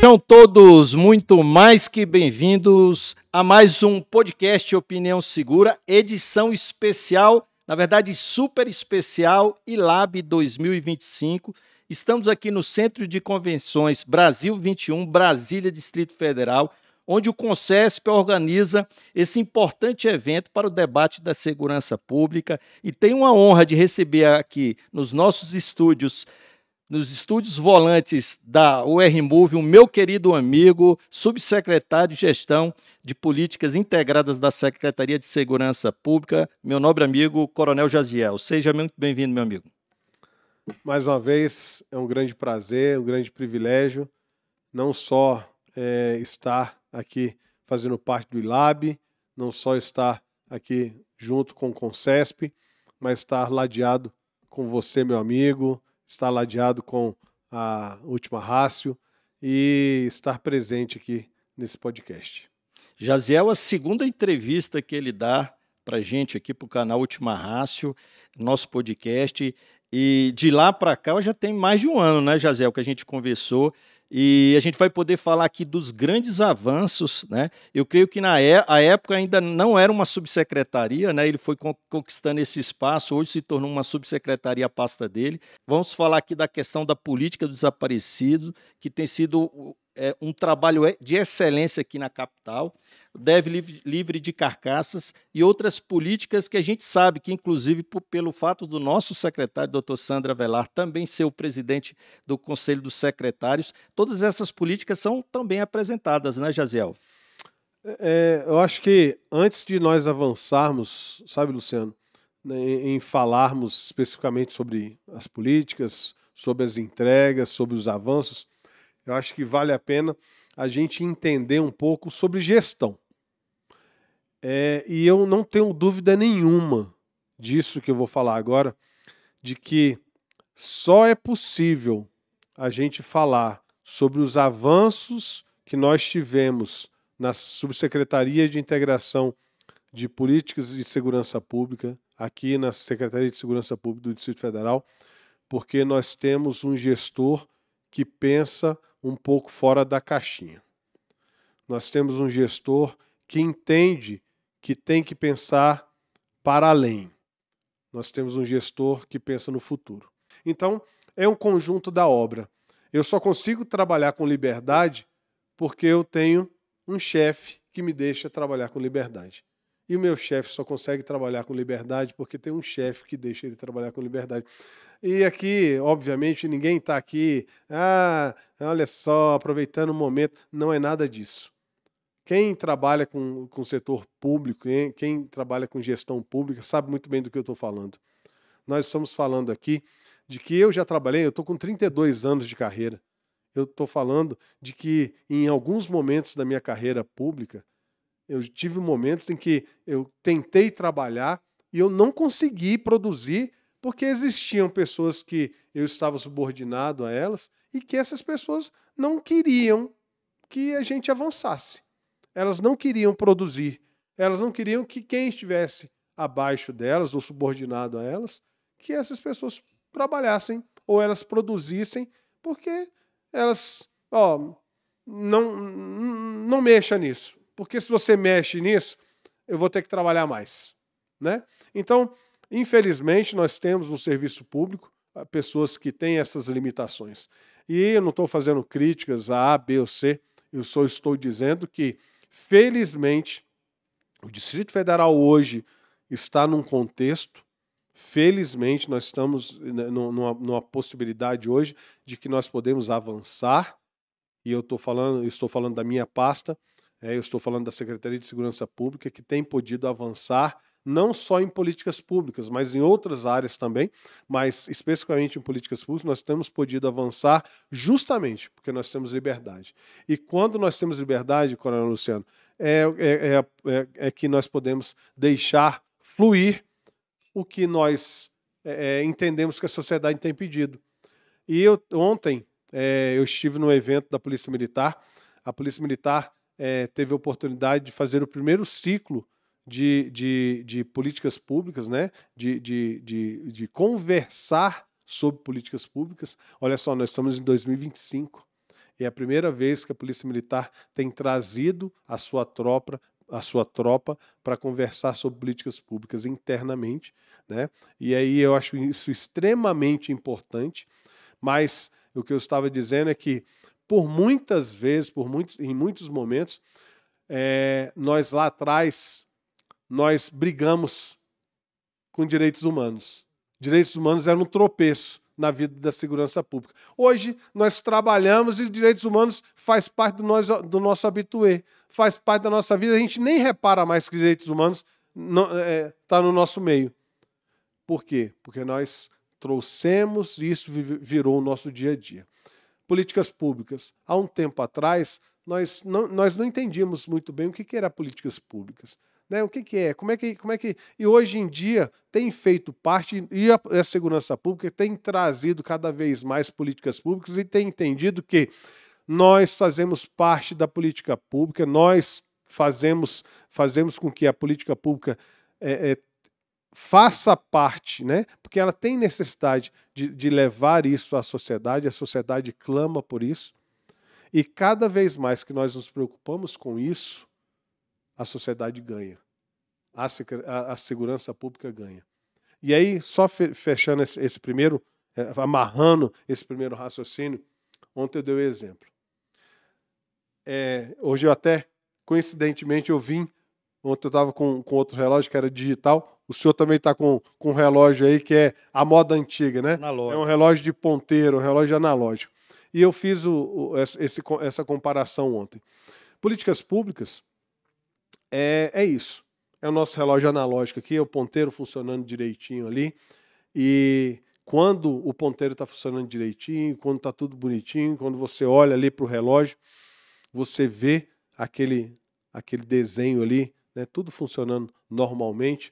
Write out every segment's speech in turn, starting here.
Sejam todos muito mais que bem-vindos a mais um podcast Opinião Segura, edição especial, na verdade super especial, ILAB 2025. Estamos aqui no Centro de Convenções Brasil 21, Brasília, Distrito Federal, onde o CONCESP organiza esse importante evento para o debate da segurança pública e tenho a honra de receber aqui nos nossos estúdios, nos estúdios volantes da URMove, o meu querido amigo, subsecretário de Gestão de Políticas Integradas da Secretaria de Segurança Pública, meu nobre amigo, Coronel Jaziel. Seja muito bem-vindo, meu amigo. Mais uma vez, é um grande prazer, um grande privilégio, não só estar aqui fazendo parte do ILAB, não só estar aqui junto com o CONCESP, mas estar ladeado com você, meu amigo, estar ladeado com a Última Rácio e estar presente aqui nesse podcast. Jaziel, a segunda entrevista que ele dá para a gente aqui para o canal Última Rácio, nosso podcast, e de lá para cá já tem mais de um ano, né, Jaziel, que a gente conversou, e a gente vai poder falar aqui dos grandes avanços, né? Eu creio que a época ainda não era uma subsecretaria, né? Ele foi conquistando esse espaço, hoje se tornou uma subsecretaria a pasta dele. Vamos falar aqui da questão da política do desaparecido, que tem sido um trabalho de excelência aqui na capital, DEV livre de carcaças e outras políticas que a gente sabe que, inclusive, pelo fato do nosso secretário, doutor Sandro Avelar, também ser o presidente do Conselho dos Secretários, todas essas políticas são também apresentadas, né, Jaziel? Eu acho que antes de nós avançarmos, sabe, Luciano, em falarmos especificamente sobre as políticas, sobre as entregas, sobre os avanços, eu acho que vale a pena a gente entender um pouco sobre gestão. E eu não tenho dúvida nenhuma disso que eu vou falar agora, de que só é possível a gente falar sobre os avanços que nós tivemos na Subsecretaria de Integração de Políticas de Segurança Pública, aqui na Secretaria de Segurança Pública do Distrito Federal, porque nós temos um gestor que pensa um pouco fora da caixinha. Nós temos um gestor que entende que tem que pensar para além. Nós temos um gestor que pensa no futuro. Então, é um conjunto da obra. Eu só consigo trabalhar com liberdade porque eu tenho um chefe que me deixa trabalhar com liberdade. E o meu chefe só consegue trabalhar com liberdade porque tem um chefe que deixa ele trabalhar com liberdade. E aqui, obviamente, ninguém está aqui, olha só, aproveitando o momento. Não é nada disso. Quem trabalha com o setor público, quem trabalha com gestão pública, sabe muito bem do que eu estou falando. Nós estamos falando aqui de que eu já trabalhei, eu estou com 32 anos de carreira. Eu estou falando de que em alguns momentos da minha carreira pública, eu tive momentos em que eu tentei trabalhar e eu não consegui produzir porque existiam pessoas que eu estava subordinado a elas e que essas pessoas não queriam que a gente avançasse. Elas não queriam produzir. Elas não queriam que quem estivesse abaixo delas ou subordinado a elas, que essas pessoas trabalhassem ou elas produzissem, porque elas, não mexa nisso. Porque se você mexe nisso, eu vou ter que trabalhar mais, né? Então, infelizmente, nós temos no serviço público pessoas que têm essas limitações. E eu não estou fazendo críticas a B ou C, eu só estou dizendo que, felizmente, o Distrito Federal hoje está num contexto, felizmente, nós estamos numa possibilidade hoje de que nós podemos avançar, e eu estou falando da minha pasta, eu estou falando da Secretaria de Segurança Pública, que tem podido avançar não só em políticas públicas, mas em outras áreas também, mas especificamente em políticas públicas, nós temos podido avançar justamente porque nós temos liberdade. E quando nós temos liberdade, Coronel Luciano, é que nós podemos deixar fluir o que nós entendemos que a sociedade tem pedido. E ontem eu estive no evento da Polícia Militar. A Polícia Militar teve a oportunidade de fazer o primeiro ciclo de políticas públicas, né? de conversar sobre políticas públicas. Olha só, nós estamos em 2025. E é a primeira vez que a Polícia Militar tem trazido a sua tropa para conversar sobre políticas públicas internamente, né? E aí eu acho isso extremamente importante, mas o que eu estava dizendo é que, por muitas vezes, em muitos momentos, nós lá atrás, nós brigamos com direitos humanos. Direitos humanos eram um tropeço na vida da segurança pública. Hoje, nós trabalhamos e direitos humanos faz parte do nosso habitué, faz parte da nossa vida. A gente nem repara mais que direitos humanos está no nosso meio. Por quê? Porque nós trouxemos e isso virou o nosso dia a dia. Políticas públicas. Há um tempo atrás, nós não entendíamos muito bem o que eram políticas públicas. Né? O que é? Como é que... E hoje em dia tem feito parte, e a segurança pública tem trazido cada vez mais políticas públicas e tem entendido que nós fazemos parte da política pública, nós fazemos com que a política pública faça parte, né? Porque ela tem necessidade de levar isso à sociedade, a sociedade clama por isso, e cada vez mais que nós nos preocupamos com isso, a sociedade ganha, a segurança pública ganha. E aí, só fechando esse primeiro, amarrando esse primeiro raciocínio, ontem eu dei o exemplo. Hoje eu até, coincidentemente, ontem eu estava com outro relógio que era digital, o senhor também está com um relógio aí que é a moda antiga, né? Analógico. É um relógio de ponteiro, um relógio analógico. E eu fiz essa comparação ontem. Políticas públicas é isso. É o nosso relógio analógico aqui, é o ponteiro funcionando direitinho ali. E quando o ponteiro está funcionando direitinho, quando está tudo bonitinho, quando você olha ali para o relógio, você vê aquele desenho ali, né, tudo funcionando normalmente,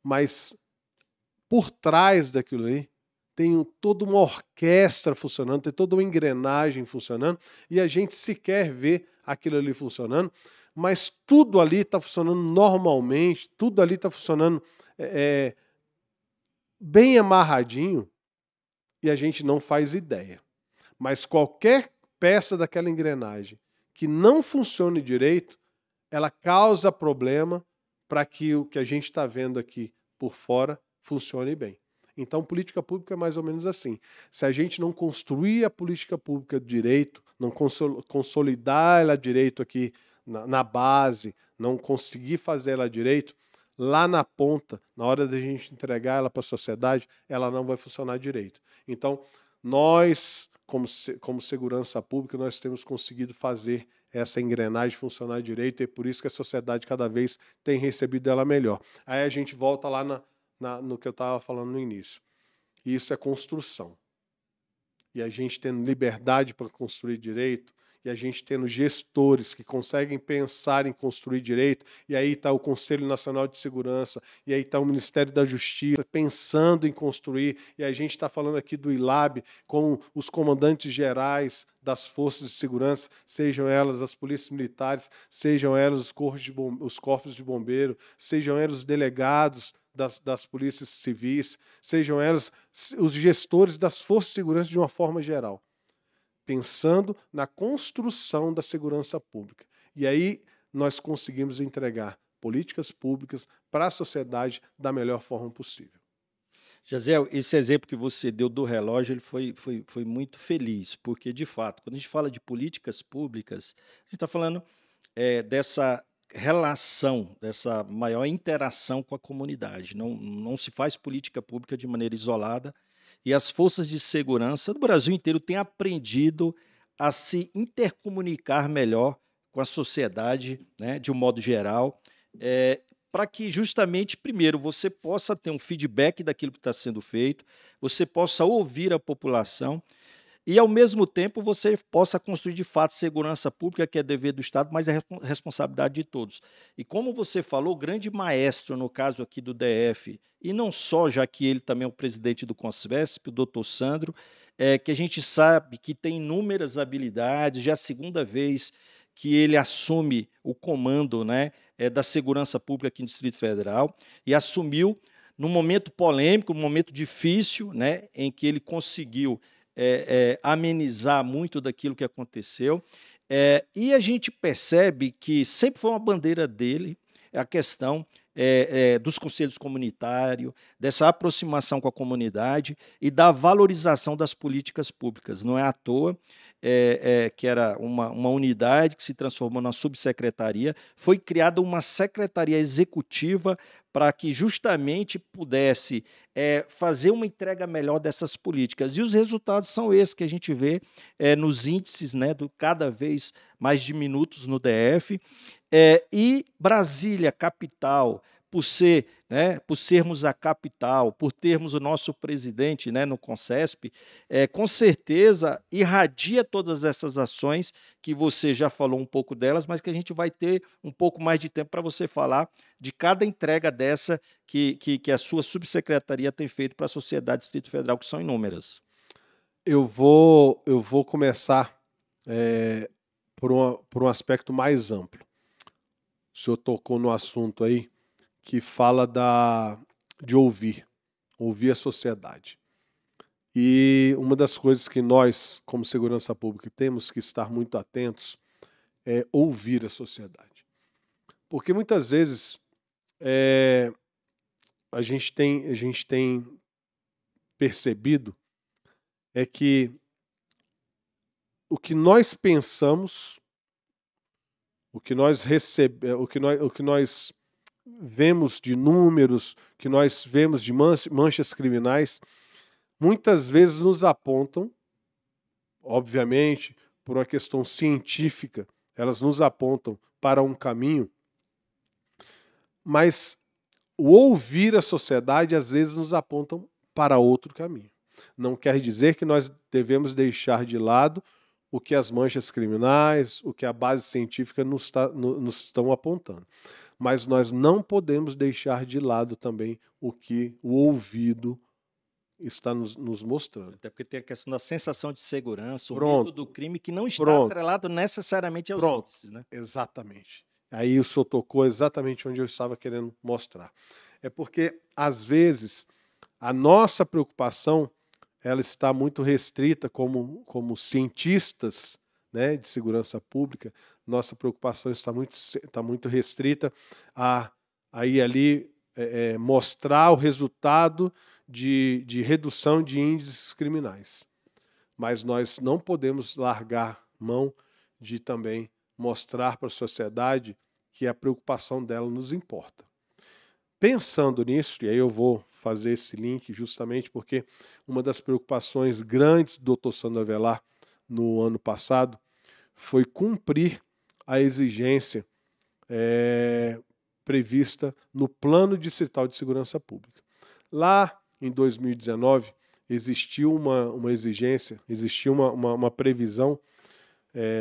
mas por trás daquilo ali tem toda uma orquestra funcionando, tem toda uma engrenagem funcionando, e a gente sequer vê aquilo ali funcionando, mas tudo ali está funcionando normalmente, tudo ali está funcionando bem amarradinho, e a gente não faz ideia. Mas qualquer peça daquela engrenagem que não funcione direito, ela causa problema para que o que a gente está vendo aqui por fora funcione bem. Então, política pública é mais ou menos assim. Se a gente não construir a política pública direito, não consolidar ela direito aqui na base, não conseguir fazer ela direito, lá na ponta, na hora da gente entregar ela para a sociedade, ela não vai funcionar direito. Então, nós, como segurança pública, nós temos conseguido fazer essa engrenagem funcionar direito, e é por isso que a sociedade cada vez tem recebido ela melhor. Aí a gente volta lá no que eu estava falando no início. Isso é construção. E a gente tendo liberdade para construir direito, e a gente tendo gestores que conseguem pensar em construir direito, e aí está o Conselho Nacional de Segurança, e aí está o Ministério da Justiça pensando em construir, e a gente está falando aqui do ILAB com os comandantes gerais das forças de segurança, sejam elas as polícias militares, sejam elas os corpos de bombeiro, sejam elas os delegados das polícias civis, sejam elas os gestores das forças de segurança de uma forma geral, pensando na construção da segurança pública. E aí nós conseguimos entregar políticas públicas para a sociedade da melhor forma possível. Jaziel, esse exemplo que você deu do relógio, ele foi muito feliz, porque, de fato, quando a gente fala de políticas públicas, a gente está falando dessa relação, dessa maior interação com a comunidade. Não se faz política pública de maneira isolada, e as forças de segurança do Brasil inteiro têm aprendido a se intercomunicar melhor com a sociedade, né, de um modo geral, para que justamente, primeiro, você possa ter um feedback daquilo que está sendo feito, você possa ouvir a população e, ao mesmo tempo, você possa construir, de fato, segurança pública, que é dever do Estado, mas é responsabilidade de todos. E como você falou, o grande maestro, no caso aqui do DF, e não só, já que ele também é o presidente do CONSVESP, o doutor Sandro, que a gente sabe que tem inúmeras habilidades, já é a segunda vez que ele assume o comando, né, da segurança pública aqui no Distrito Federal, e assumiu num momento polêmico, num momento difícil, né, em que ele conseguiu amenizar muito daquilo que aconteceu. E a gente percebe que sempre foi uma bandeira dele a questão dos conselhos comunitários, dessa aproximação com a comunidade e da valorização das políticas públicas. Não é à toa que era uma unidade que se transformou na subsecretaria, foi criada uma secretaria executiva para que justamente pudesse fazer uma entrega melhor dessas políticas. E os resultados são esses que a gente vê nos índices, né, do cada vez mais diminutos no DF. E Brasília, capital, por sermos a capital, por termos o nosso presidente, né, no Concesp, com certeza irradia todas essas ações que você já falou um pouco delas, mas que a gente vai ter um pouco mais de tempo para você falar de cada entrega dessa que a sua subsecretaria tem feito para a sociedade do Distrito Federal, que são inúmeras. Eu vou começar por um aspecto mais amplo. O senhor tocou no assunto aí que fala de ouvir a sociedade. E uma das coisas que nós, como segurança pública, temos que estar muito atentos é ouvir a sociedade. Porque muitas vezes a gente tem percebido que o que nós pensamos, o que nós vemos de números, que nós vemos de manchas criminais, muitas vezes nos apontam, obviamente, por uma questão científica, elas nos apontam para um caminho, mas o ouvir a sociedade às vezes nos apontam para outro caminho. Não quer dizer que nós devemos deixar de lado o que as manchas criminais, o que a base científica nos estão apontando. Mas nós não podemos deixar de lado também o que o ouvido está nos mostrando. Até porque tem a questão da sensação de segurança, o medo do crime, que não está atrelado necessariamente aos índices, né? Exatamente. Aí o senhor tocou exatamente onde eu estava querendo mostrar. É porque, às vezes, a nossa preocupação ela está muito restrita como cientistas, né, de segurança pública. Nossa preocupação está muito restrita a ir ali mostrar o resultado de redução de índices criminais. Mas nós não podemos largar mão de também mostrar para a sociedade que a preocupação dela nos importa. Pensando nisso, e aí eu vou fazer esse link justamente porque uma das preocupações grandes do Dr. Sandro Avelar no ano passado foi cumprir a exigência prevista no Plano Distrital de Segurança Pública. Lá em 2019 existiu uma exigência, existiu uma previsão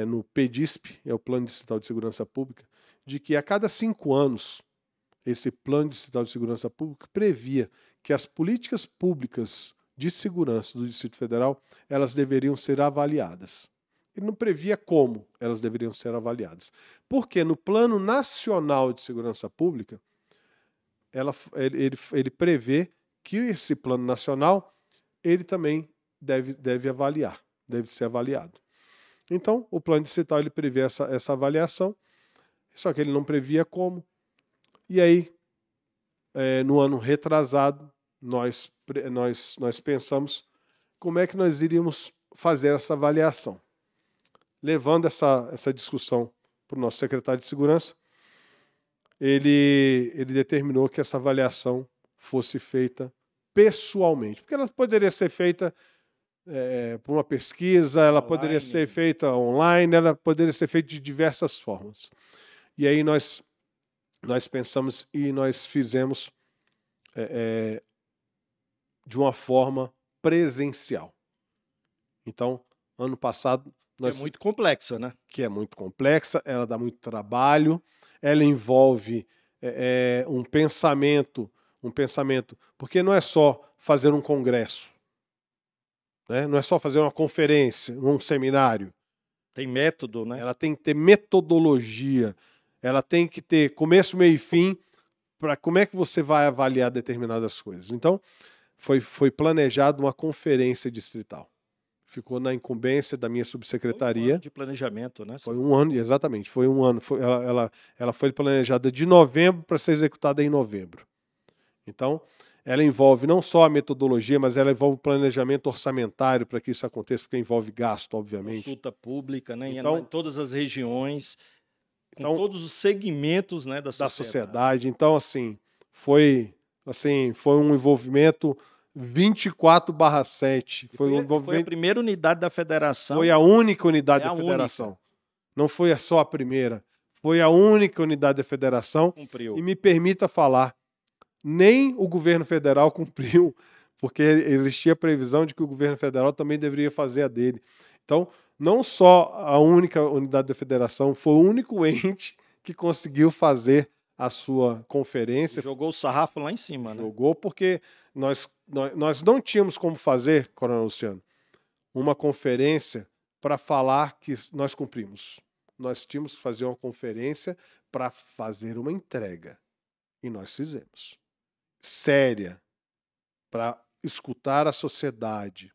no PDISP, é o Plano Distrital de Segurança Pública, de que a cada 5 anos esse Plano Distrital de Segurança Pública previa que as políticas públicas de segurança do Distrito Federal elas deveriam ser avaliadas. Ele não previa como elas deveriam ser avaliadas. Porque no Plano Nacional de Segurança Pública, ele prevê que esse Plano Nacional ele também deve avaliar, deve ser avaliado. Então, o Plano Distrital ele prevê essa avaliação, só que ele não previa como. E aí, no ano retrasado, nós pensamos como é que nós iríamos fazer essa avaliação. Levando essa discussão para o nosso secretário de Segurança, ele determinou que essa avaliação fosse feita pessoalmente, porque ela poderia ser feita por uma pesquisa, ela poderia ser feita online, ela poderia ser feita de diversas formas. E aí nós pensamos e nós fizemos de uma forma presencial. Então, ano passado... Que é muito complexa, né? Que é muito complexa, ela dá muito trabalho, ela envolve um pensamento, porque não é só fazer um congresso, né? Não é só fazer uma conferência, um seminário. Tem método, né? Ela tem que ter metodologia, ela tem que ter começo, meio e fim, para como é que você vai avaliar determinadas coisas. Então, foi planejada uma conferência distrital. ficou na incumbência da minha subsecretaria. De planejamento, né? Foi um ano, exatamente, foi um ano. Ela foi planejada de novembro para ser executada em novembro. Então, ela envolve não só a metodologia, mas ela envolve o planejamento orçamentário para que isso aconteça, porque envolve gasto, obviamente. Consulta pública, né? Então, em todas as regiões, com todos os segmentos, né, da sociedade. Então, assim, foi um envolvimento 24/7. Foi a primeira unidade da federação. Foi a única unidade da federação. Única. Não foi só a primeira. Foi a única unidade da federação. Cumpriu. E me permita falar, nem o governo federal cumpriu, porque existia a previsão de que o governo federal também deveria fazer a dele. Então, não só a única unidade da federação, foi o único ente que conseguiu fazer a sua conferência. Jogou o sarrafo lá em cima, né? Jogou porque nós não tínhamos como fazer, Coronel Luciano, uma conferência para falar que nós cumprimos. Nós tínhamos que fazer uma conferência para fazer uma entrega. E nós fizemos. Séria, para escutar a sociedade,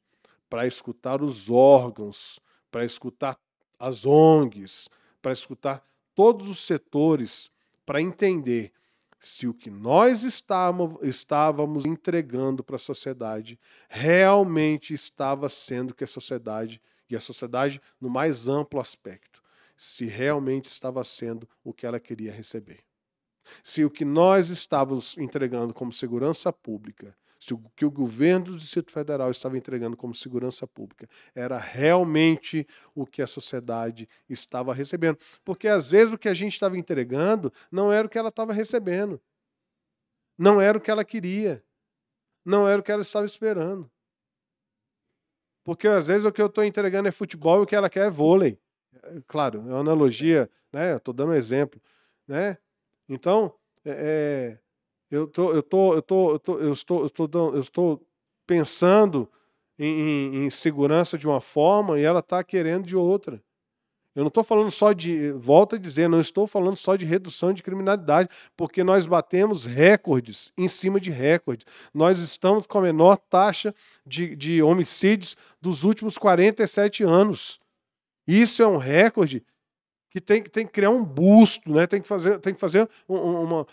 para escutar os órgãos, para escutar as ONGs, para escutar todos os setores, para entender se o que nós estávamos entregando para a sociedade realmente estava sendo que a sociedade, e a sociedade no mais amplo aspecto, se realmente estava sendo o que ela queria receber. Se o que nós estávamos entregando como segurança pública, se o que o governo do Distrito Federal estava entregando como segurança pública era realmente o que a sociedade estava recebendo. Porque às vezes o que a gente estava entregando não era o que ela estava recebendo. Não era o que ela queria. Não era o que ela estava esperando. Porque às vezes o que eu estou entregando é futebol e o que ela quer é vôlei. Claro, é uma analogia, né? Eu estou dando um exemplo, né? Então, eu estou pensando em segurança de uma forma e ela está querendo de outra. Eu não estou falando só de, volto a dizer, não estou falando só de redução de criminalidade, porque nós batemos recordes em cima de recordes. Nós estamos com a menor taxa de homicídios dos últimos 47 anos. Isso é um recorde que tem que criar um busto, né? Tem que fazer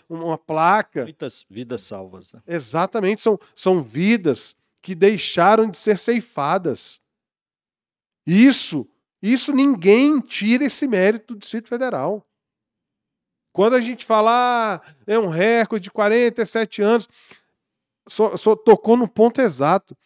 uma placa. Muitas vidas salvas. Né? Exatamente, são vidas que deixaram de ser ceifadas. Isso ninguém tira esse mérito do Distrito Federal. Quando a gente fala, é um recorde de 47 anos, só tocou no ponto exato.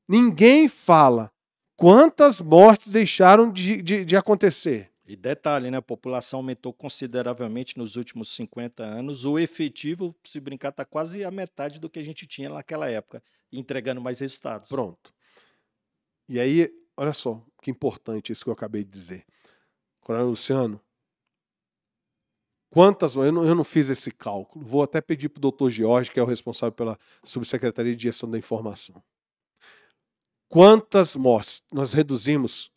Ninguém fala quantas mortes deixaram de acontecer. E detalhe, né? A população aumentou consideravelmente nos últimos 50 anos. O efetivo, se brincar, está quase a metade do que a gente tinha naquela época, entregando mais resultados. Pronto. E aí, olha só, que importante isso que eu acabei de dizer. Coronel Luciano, eu não fiz esse cálculo. Vou até pedir para o doutor Jorge, que é o responsável pela Subsecretaria de Gestão da Informação. Quantas mortes nós reduzimos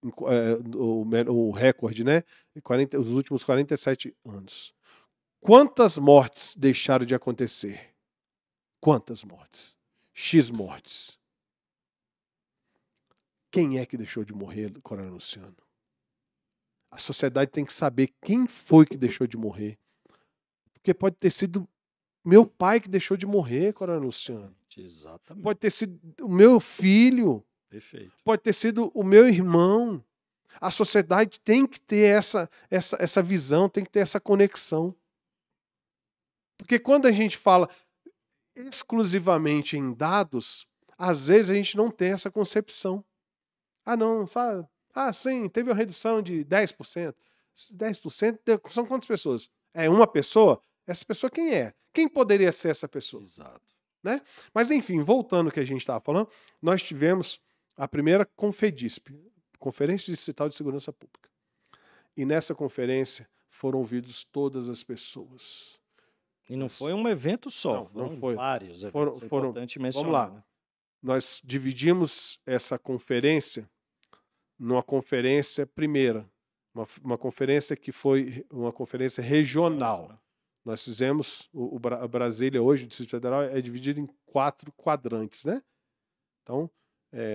o recorde, né? Os últimos 47 anos. Quantas mortes deixaram de acontecer? Quantas mortes? X mortes. Quem é que deixou de morrer, Coronel Luciano? A sociedade tem que saber quem foi que deixou de morrer. Porque pode ter sido meu pai que deixou de morrer, Coronel Luciano. Exatamente. Pode ter sido o meu filho. Perfeito. Pode ter sido o meu irmão. A sociedade tem que ter essa visão, tem que ter essa conexão. Porque quando a gente fala exclusivamente em dados, às vezes a gente não tem essa concepção. Ah, não, sabe? Ah, sim, teve uma redução de 10%. 10% são quantas pessoas? É uma pessoa? Essa pessoa quem é? Quem poderia ser essa pessoa? Exato. Né? Mas, enfim, voltando ao que a gente estava falando, nós tivemos a primeira Confedisp, Conferência Distrital de Segurança Pública. E nessa conferência foram ouvidos todas as pessoas. E não foi um evento só, não foi. Vários eventos. Foram, importante mencionar. vamos lá. Né? Nós dividimos essa conferência numa conferência primeira, uma conferência que foi uma conferência regional. Nós fizemos, a Brasília hoje, o Distrito Federal, é dividido em 4 quadrantes, né? Então,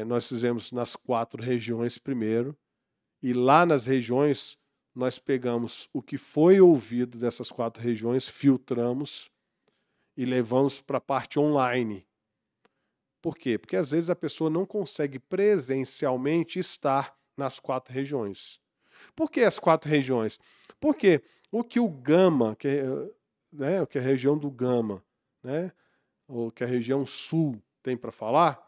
nós fizemos nas 4 regiões primeiro, e lá nas regiões nós pegamos o que foi ouvido dessas 4 regiões, filtramos e levamos para a parte online. Por quê? Porque às vezes a pessoa não consegue presencialmente estar nas 4 regiões. Por que as 4 regiões? Porque o que o Gama, o que a região do Gama, o que a região sul tem para falar,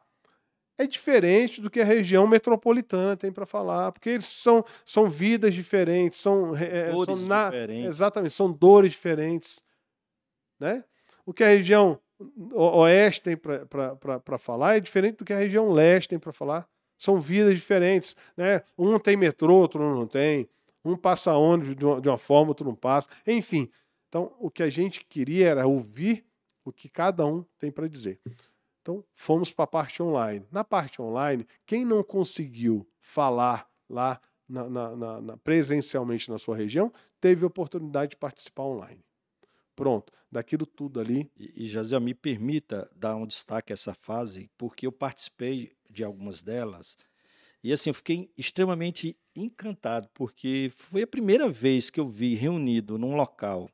é diferente do que a região metropolitana tem para falar, porque eles são vidas diferentes, Dores diferentes. Exatamente, são dores diferentes. Né? O que a região oeste tem para falar é diferente do que a região leste tem para falar. São vidas diferentes. Né? Um tem metrô, outro não tem. Um passa ônibus de uma forma, outro não passa. Enfim, então o que a gente queria era ouvir o que cada um tem para dizer. Então, fomos para a parte online. Na parte online, quem não conseguiu falar lá presencialmente na sua região, teve a oportunidade de participar online. Pronto, daquilo tudo ali. E Jaziel, me permita dar um destaque a essa fase, porque eu participei de algumas delas, e assim, eu fiquei extremamente encantado, porque foi a primeira vez que eu vi reunido num local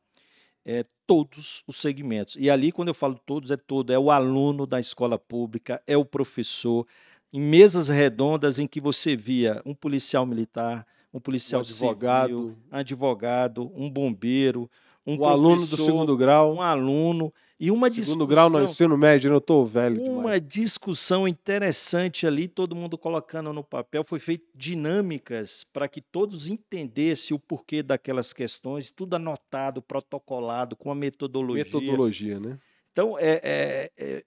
todos os segmentos. E ali, quando eu falo todos, é o aluno da escola pública, é o professor, em mesas redondas em que você via um policial militar, um policial civil, advogado, um bombeiro, um aluno do segundo grau, um aluno, e uma discussão. Segundo grau no ensino médio, eu estou velho demais. Uma discussão interessante ali, todo mundo colocando no papel, foi feito dinâmicas para que todos entendessem o porquê daquelas questões, tudo anotado, protocolado, com a metodologia. Metodologia, né? Então,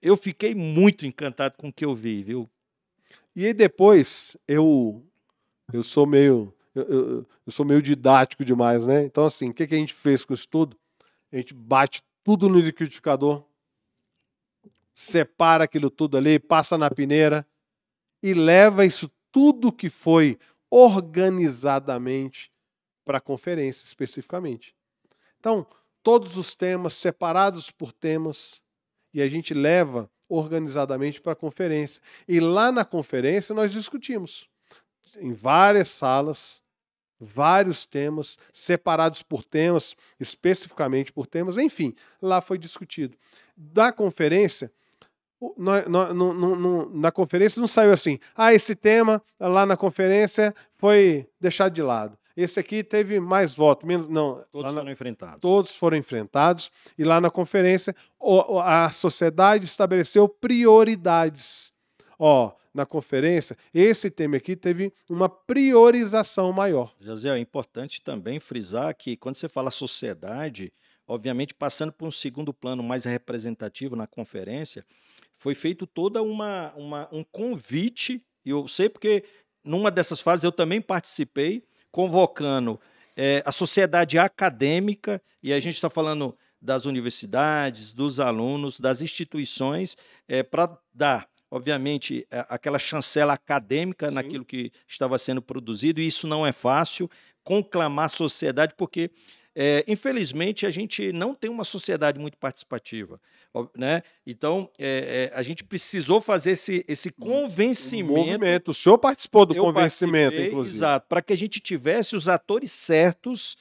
eu fiquei muito encantado com o que eu vi, viu? E aí depois, eu sou meio... Eu sou meio didático demais, né? Então, assim, o que a gente fez com isso tudo? A gente bate tudo no liquidificador, separa aquilo tudo ali, passa na peneira e leva isso tudo que foi organizadamente para a conferência, especificamente. Então, todos os temas separados por temas e a gente leva organizadamente para a conferência. E lá na conferência nós discutimos em várias salas, vários temas, separados por temas, especificamente por temas, enfim, lá foi discutido. Da conferência, na conferência não saiu assim, esse tema lá na conferência foi deixado de lado. Esse aqui teve mais voto, menos, não. Todos foram enfrentados. Todos foram enfrentados, e lá na conferência a sociedade estabeleceu prioridades. Na conferência, esse tema aqui teve uma priorização maior. José, é importante também frisar que quando você fala sociedade, obviamente passando por um segundo plano mais representativo na conferência, foi feito todo um convite, e eu sei porque numa dessas fases eu também participei, convocando a sociedade acadêmica, e a gente está falando das universidades, dos alunos, das instituições, para dar, obviamente, aquela chancela acadêmica, sim, naquilo que estava sendo produzido, e isso não é fácil, conclamar a sociedade, porque, infelizmente, a gente não tem uma sociedade muito participativa, né? Então, a gente precisou fazer esse convencimento. Movimento. O senhor participou do convencimento, inclusive. Exato, para que a gente tivesse os atores certos,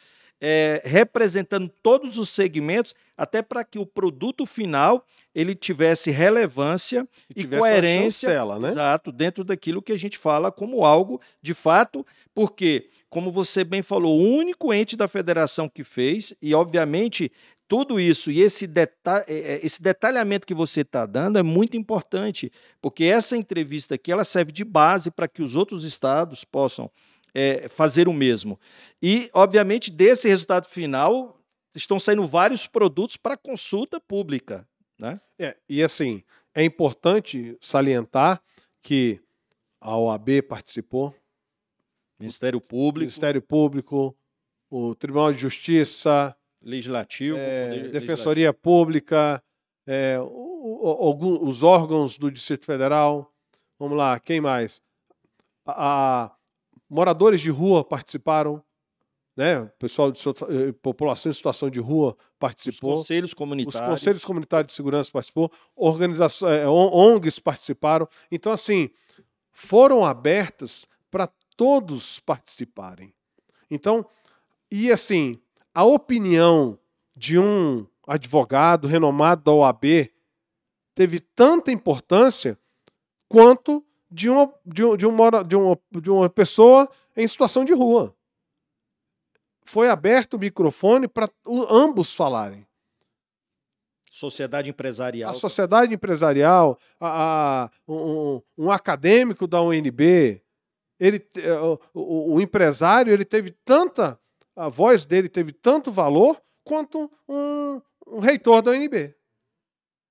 representando todos os segmentos, até para que o produto final ele tivesse relevância e coerência, chancela, né? Exato, dentro daquilo que a gente fala como algo de fato, porque, como você bem falou, o único ente da federação que fez, e obviamente tudo isso e esse detalhamento que você está dando é muito importante, porque essa entrevista aqui ela serve de base para que os outros estados possam fazer o mesmo. E, obviamente, desse resultado final, estão saindo vários produtos para consulta pública. Né? E, assim, é importante salientar que a OAB participou, Ministério Público, o Tribunal de Justiça, Legislativo, Defensoria Pública, os órgãos do Distrito Federal. Vamos lá, quem mais? Moradores de rua participaram, né? O pessoal de população em situação de rua participou. Os conselhos comunitários de segurança participou. ONGs participaram. Então, assim, foram abertas para todos participarem. Então, e assim, a opinião de um advogado renomado da OAB teve tanta importância quanto de uma pessoa em situação de rua. Foi aberto o microfone para ambos falarem. Sociedade empresarial. A sociedade empresarial, um acadêmico da UNB, o empresário, ele teve tanta, a voz dele teve tanto valor quanto um reitor da UNB.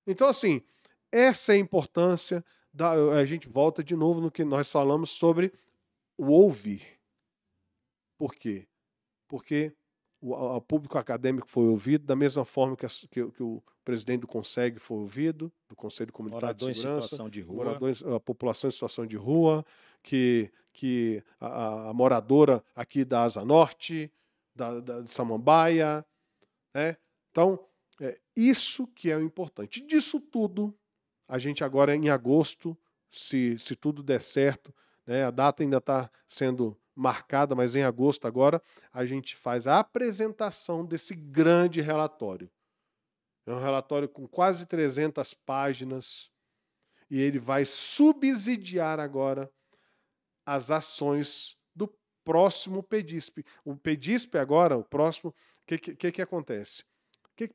Então, assim, essa é a importância. A gente volta de novo no que nós falamos sobre o ouvir. Por quê? Porque o público acadêmico foi ouvido da mesma forma que o presidente do CONSEG foi ouvido, do Conselho Comunitário de Segurança, em situação de rua, a população em situação de rua, que a moradora aqui da Asa Norte, de Samambaia, né? Então, isso que é o importante. Disso tudo, a gente agora em agosto, se tudo der certo, né, a data ainda está sendo marcada, mas em agosto agora, a gente faz a apresentação desse grande relatório. É um relatório com quase 300 páginas e ele vai subsidiar agora as ações do próximo PEDISP. O PEDISP agora, o próximo, o que acontece?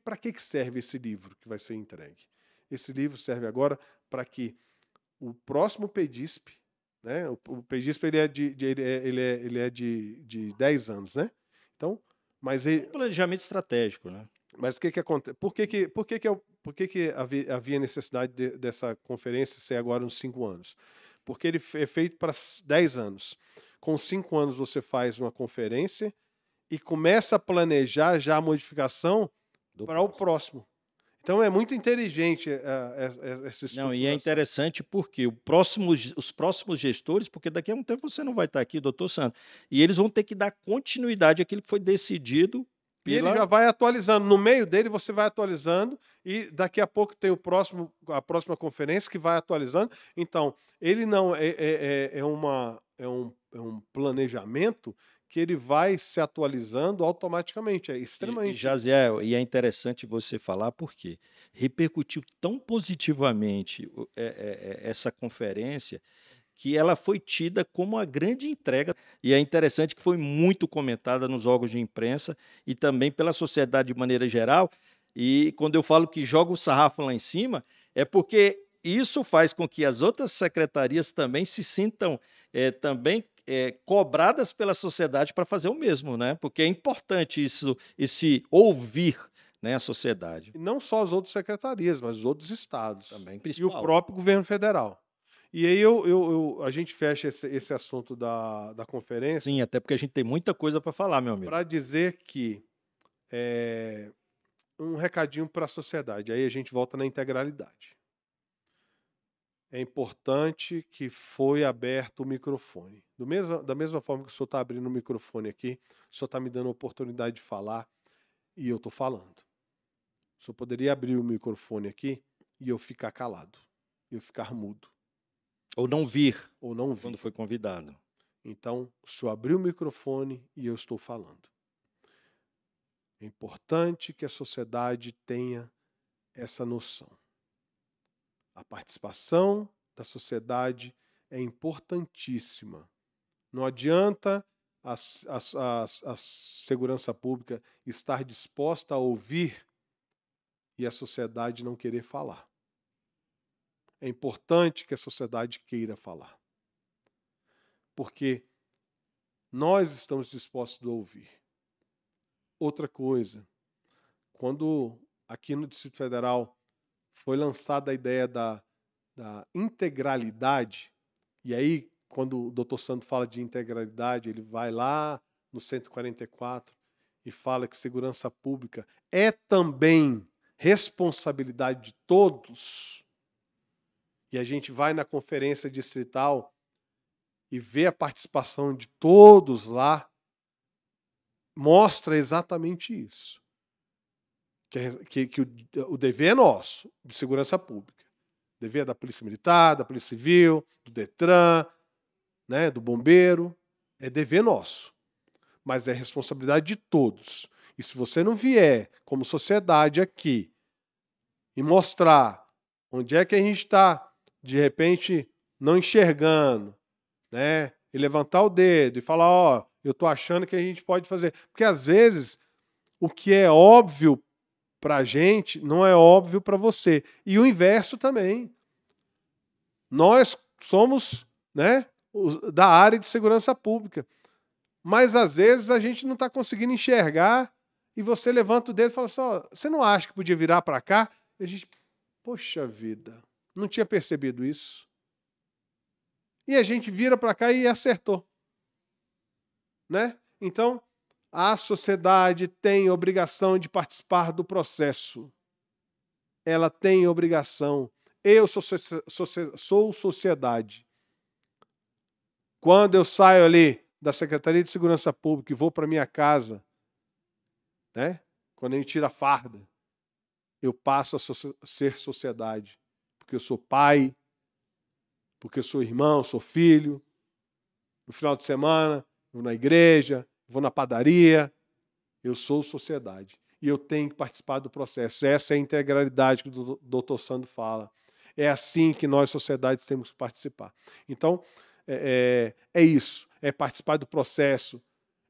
Para que serve esse livro que vai ser entregue? Esse livro serve agora para que o próximo PEDISP, né? O PEDISP ele é de 10 anos, né? Então, mas ele... planejamento estratégico, né? Mas o que acontece? Por que havia necessidade dessa conferência ser agora uns 5 anos? Porque ele é feito para 10 anos. Com 5 anos você faz uma conferência e começa a planejar já a modificação para o próximo. Então é muito inteligente essa estruturação. Não, e é interessante porque os próximos gestores, porque daqui a um tempo você não vai estar aqui, doutor Sandro, e eles vão ter que dar continuidade àquilo que foi decidido. E ele já vai atualizando. No meio dele você vai atualizando e daqui a pouco tem a próxima conferência que vai atualizando. Então, ele não é um planejamento que ele vai se atualizando automaticamente. É extremamente. Jaziel, e é interessante você falar porque repercutiu tão positivamente essa conferência que ela foi tida como uma grande entrega. E é interessante que foi muito comentada nos órgãos de imprensa e também pela sociedade de maneira geral. E quando eu falo que joga o sarrafo lá em cima, é porque isso faz com que as outras secretarias também se sintam cobradas pela sociedade para fazer o mesmo, né? Porque é importante esse ouvir, né, a sociedade. E não só as outras secretarias, mas os outros estados. Também, e o próprio governo federal. E aí a gente fecha esse assunto da conferência. Sim, até porque a gente tem muita coisa para falar, meu amigo. Para dizer que um recadinho para a sociedade. Aí a gente volta na integralidade. É importante que foi aberto o microfone. Da mesma forma que o senhor está abrindo o microfone aqui, o senhor está me dando a oportunidade de falar e eu estou falando. O senhor poderia abrir o microfone aqui e eu ficar calado, eu ficar mudo. Ou não vir. Ou não vir. Quando foi convidado. Então, o senhor abriu o microfone e eu estou falando. É importante que a sociedade tenha essa noção. A participação da sociedade é importantíssima. Não adianta a segurança pública estar disposta a ouvir e a sociedade não querer falar. É importante que a sociedade queira falar. Porque nós estamos dispostos a ouvir. Outra coisa, quando aqui no Distrito Federal foi lançada a ideia da integralidade, e aí quando o doutor Sandro fala de integralidade, ele vai lá no 144 e fala que segurança pública é também responsabilidade de todos. E a gente vai na conferência distrital e vê a participação de todos lá, mostra exatamente isso. Que o dever é nosso, de segurança pública. O dever é da Polícia Militar, da Polícia Civil, do Detran, né, do bombeiro, é dever nosso, mas é responsabilidade de todos. E se você não vier como sociedade aqui e mostrar onde é que a gente está, de repente, não enxergando, né, e levantar o dedo e falar, ó, eu estou achando que a gente pode fazer. Porque às vezes o que é óbvio para a gente não é óbvio para você. E o inverso também. Nós somos, né, da área de segurança pública. Mas às vezes a gente não está conseguindo enxergar e você levanta o dedo e fala assim, ó, você não acha que podia virar para cá? E a gente, poxa vida, não tinha percebido isso. E a gente vira para cá e acertou. Né? Então, a sociedade tem obrigação de participar do processo. Ela tem obrigação. Eu sou sociedade. Quando eu saio ali da Secretaria de Segurança Pública e vou para minha casa, né? Quando a gente tira a farda, eu passo a ser sociedade. Porque eu sou pai, porque eu sou irmão, sou filho. No final de semana, vou na igreja, vou na padaria. Eu sou sociedade. E eu tenho que participar do processo. Essa é a integralidade que o doutor Sandro fala. É assim que nós, sociedades, temos que participar. Então, é isso. É participar do processo.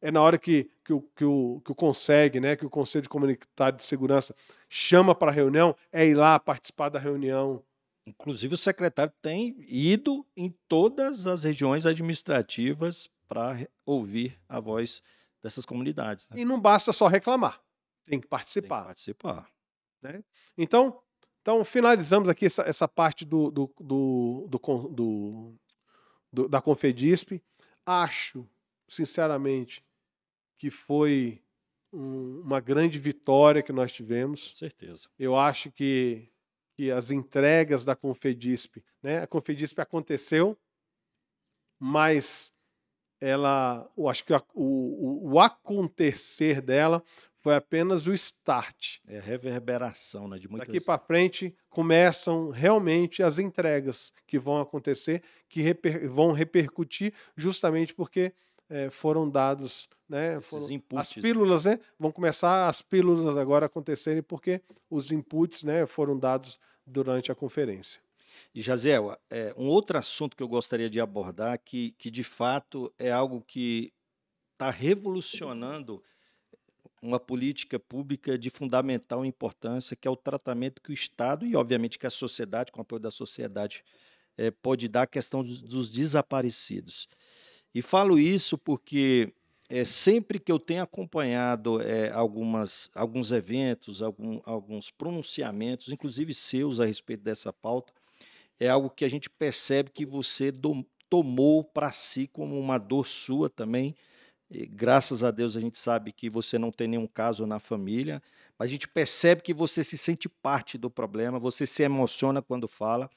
É na hora que o CONSEG, né, que o Conselho Comunitário de Segurança chama para a reunião, é ir lá participar da reunião. Inclusive, o secretário tem ido em todas as regiões administrativas para ouvir a voz dessas comunidades. Né? E não basta só reclamar, tem que participar. Tem que participar. Né? Então, finalizamos aqui essa parte da Confedisp. Acho, sinceramente, que foi uma grande vitória que nós tivemos. Com certeza. Eu acho que as entregas da Confedisp, né? A Confedisp aconteceu, mas eu acho que o acontecer dela foi apenas o start. É a reverberação, né, de muitas... Daqui para frente começam realmente as entregas que vão acontecer, que vão repercutir justamente porque foram dados, né, as pílulas, né, vão começar as pílulas agora a acontecerem porque os inputs, né, foram dados durante a conferência. E, Jaziel, um outro assunto que eu gostaria de abordar, que de fato é algo que está revolucionando uma política pública de fundamental importância, que é o tratamento que o Estado e, obviamente, que a sociedade, com o apoio da sociedade, pode dar à questão dos desaparecidos. E falo isso porque sempre que eu tenho acompanhado alguns eventos, alguns pronunciamentos, inclusive seus a respeito dessa pauta, é algo que a gente percebe que você tomou para si como uma dor sua também. E, graças a Deus a gente sabe que você não tem nenhum caso na família, mas a gente percebe que você se sente parte do problema, você se emociona quando fala.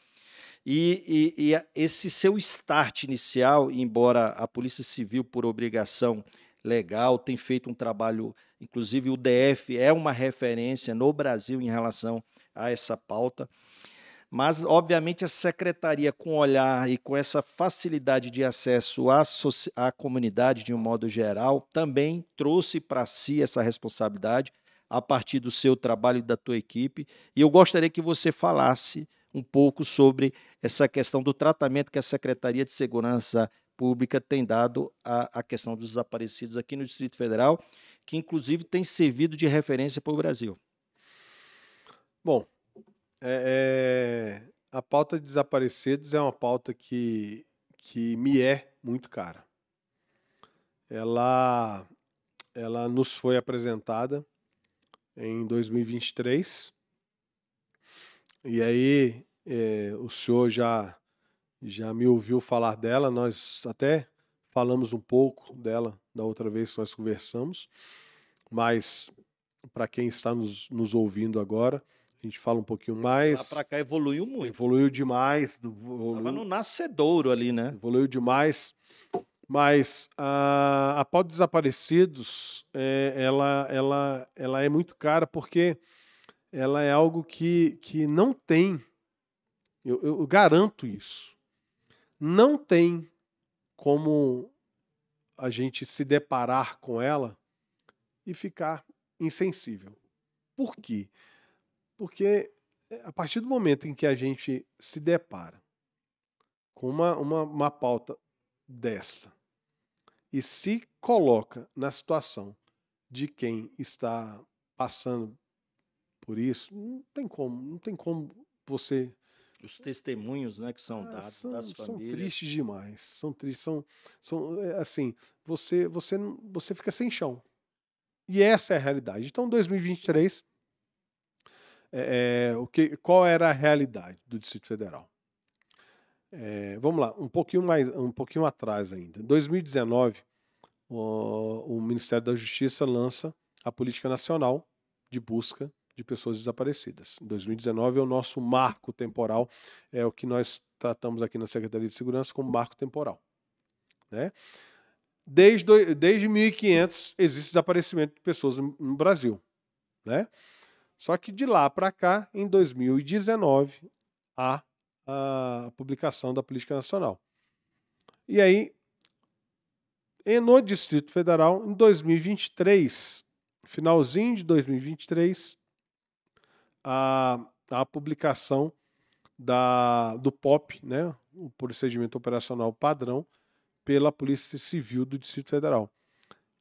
E esse seu start inicial, embora a Polícia Civil, por obrigação legal, tem feito um trabalho, inclusive o DF é uma referência no Brasil em relação a essa pauta, mas, obviamente, a secretaria, com olhar e com essa facilidade de acesso à comunidade, de um modo geral, também trouxe para si essa responsabilidade a partir do seu trabalho e da tua equipe. E eu gostaria que você falasse um pouco sobre essa questão do tratamento que a Secretaria de Segurança Pública tem dado à questão dos desaparecidos aqui no Distrito Federal, que, inclusive, tem servido de referência para o Brasil. Bom, a pauta de desaparecidos é uma pauta que me é muito cara. Ela nos foi apresentada em 2023 e aí o senhor já me ouviu falar dela, nós até falamos um pouco dela da outra vez que nós conversamos, mas para quem está nos ouvindo agora, a gente fala um pouquinho mais. Lá para cá evoluiu muito. Evoluiu demais. Estava no nascedouro ali, né? Evoluiu demais. Mas a pauta de desaparecidos, ela é muito cara porque ela é algo que não tem, eu garanto isso, não tem como a gente se deparar com ela e ficar insensível. Por quê? Porque a partir do momento em que a gente se depara com uma pauta dessa e se coloca na situação de quem está passando por isso, não tem como você... Os testemunhos, né, que são dados das São famílias. tristes demais, são tristes, assim, você fica sem chão. E essa é a realidade. Então, 2023, qual era a realidade do Distrito Federal? Vamos lá, um pouquinho atrás ainda. Em 2019, o Ministério da Justiça lança a Política Nacional de Busca de Pessoas Desaparecidas. Em 2019 é o nosso marco temporal, é o que nós tratamos aqui na Secretaria de Segurança como marco temporal. Né? Desde 1500 existe desaparecimento de pessoas no Brasil. Né? Só que de lá para cá, em 2019, há a publicação da Política Nacional. E aí, no Distrito Federal, em 2023, finalzinho de 2023, a publicação do POP, né, o Procedimento Operacional Padrão, pela Polícia Civil do Distrito Federal.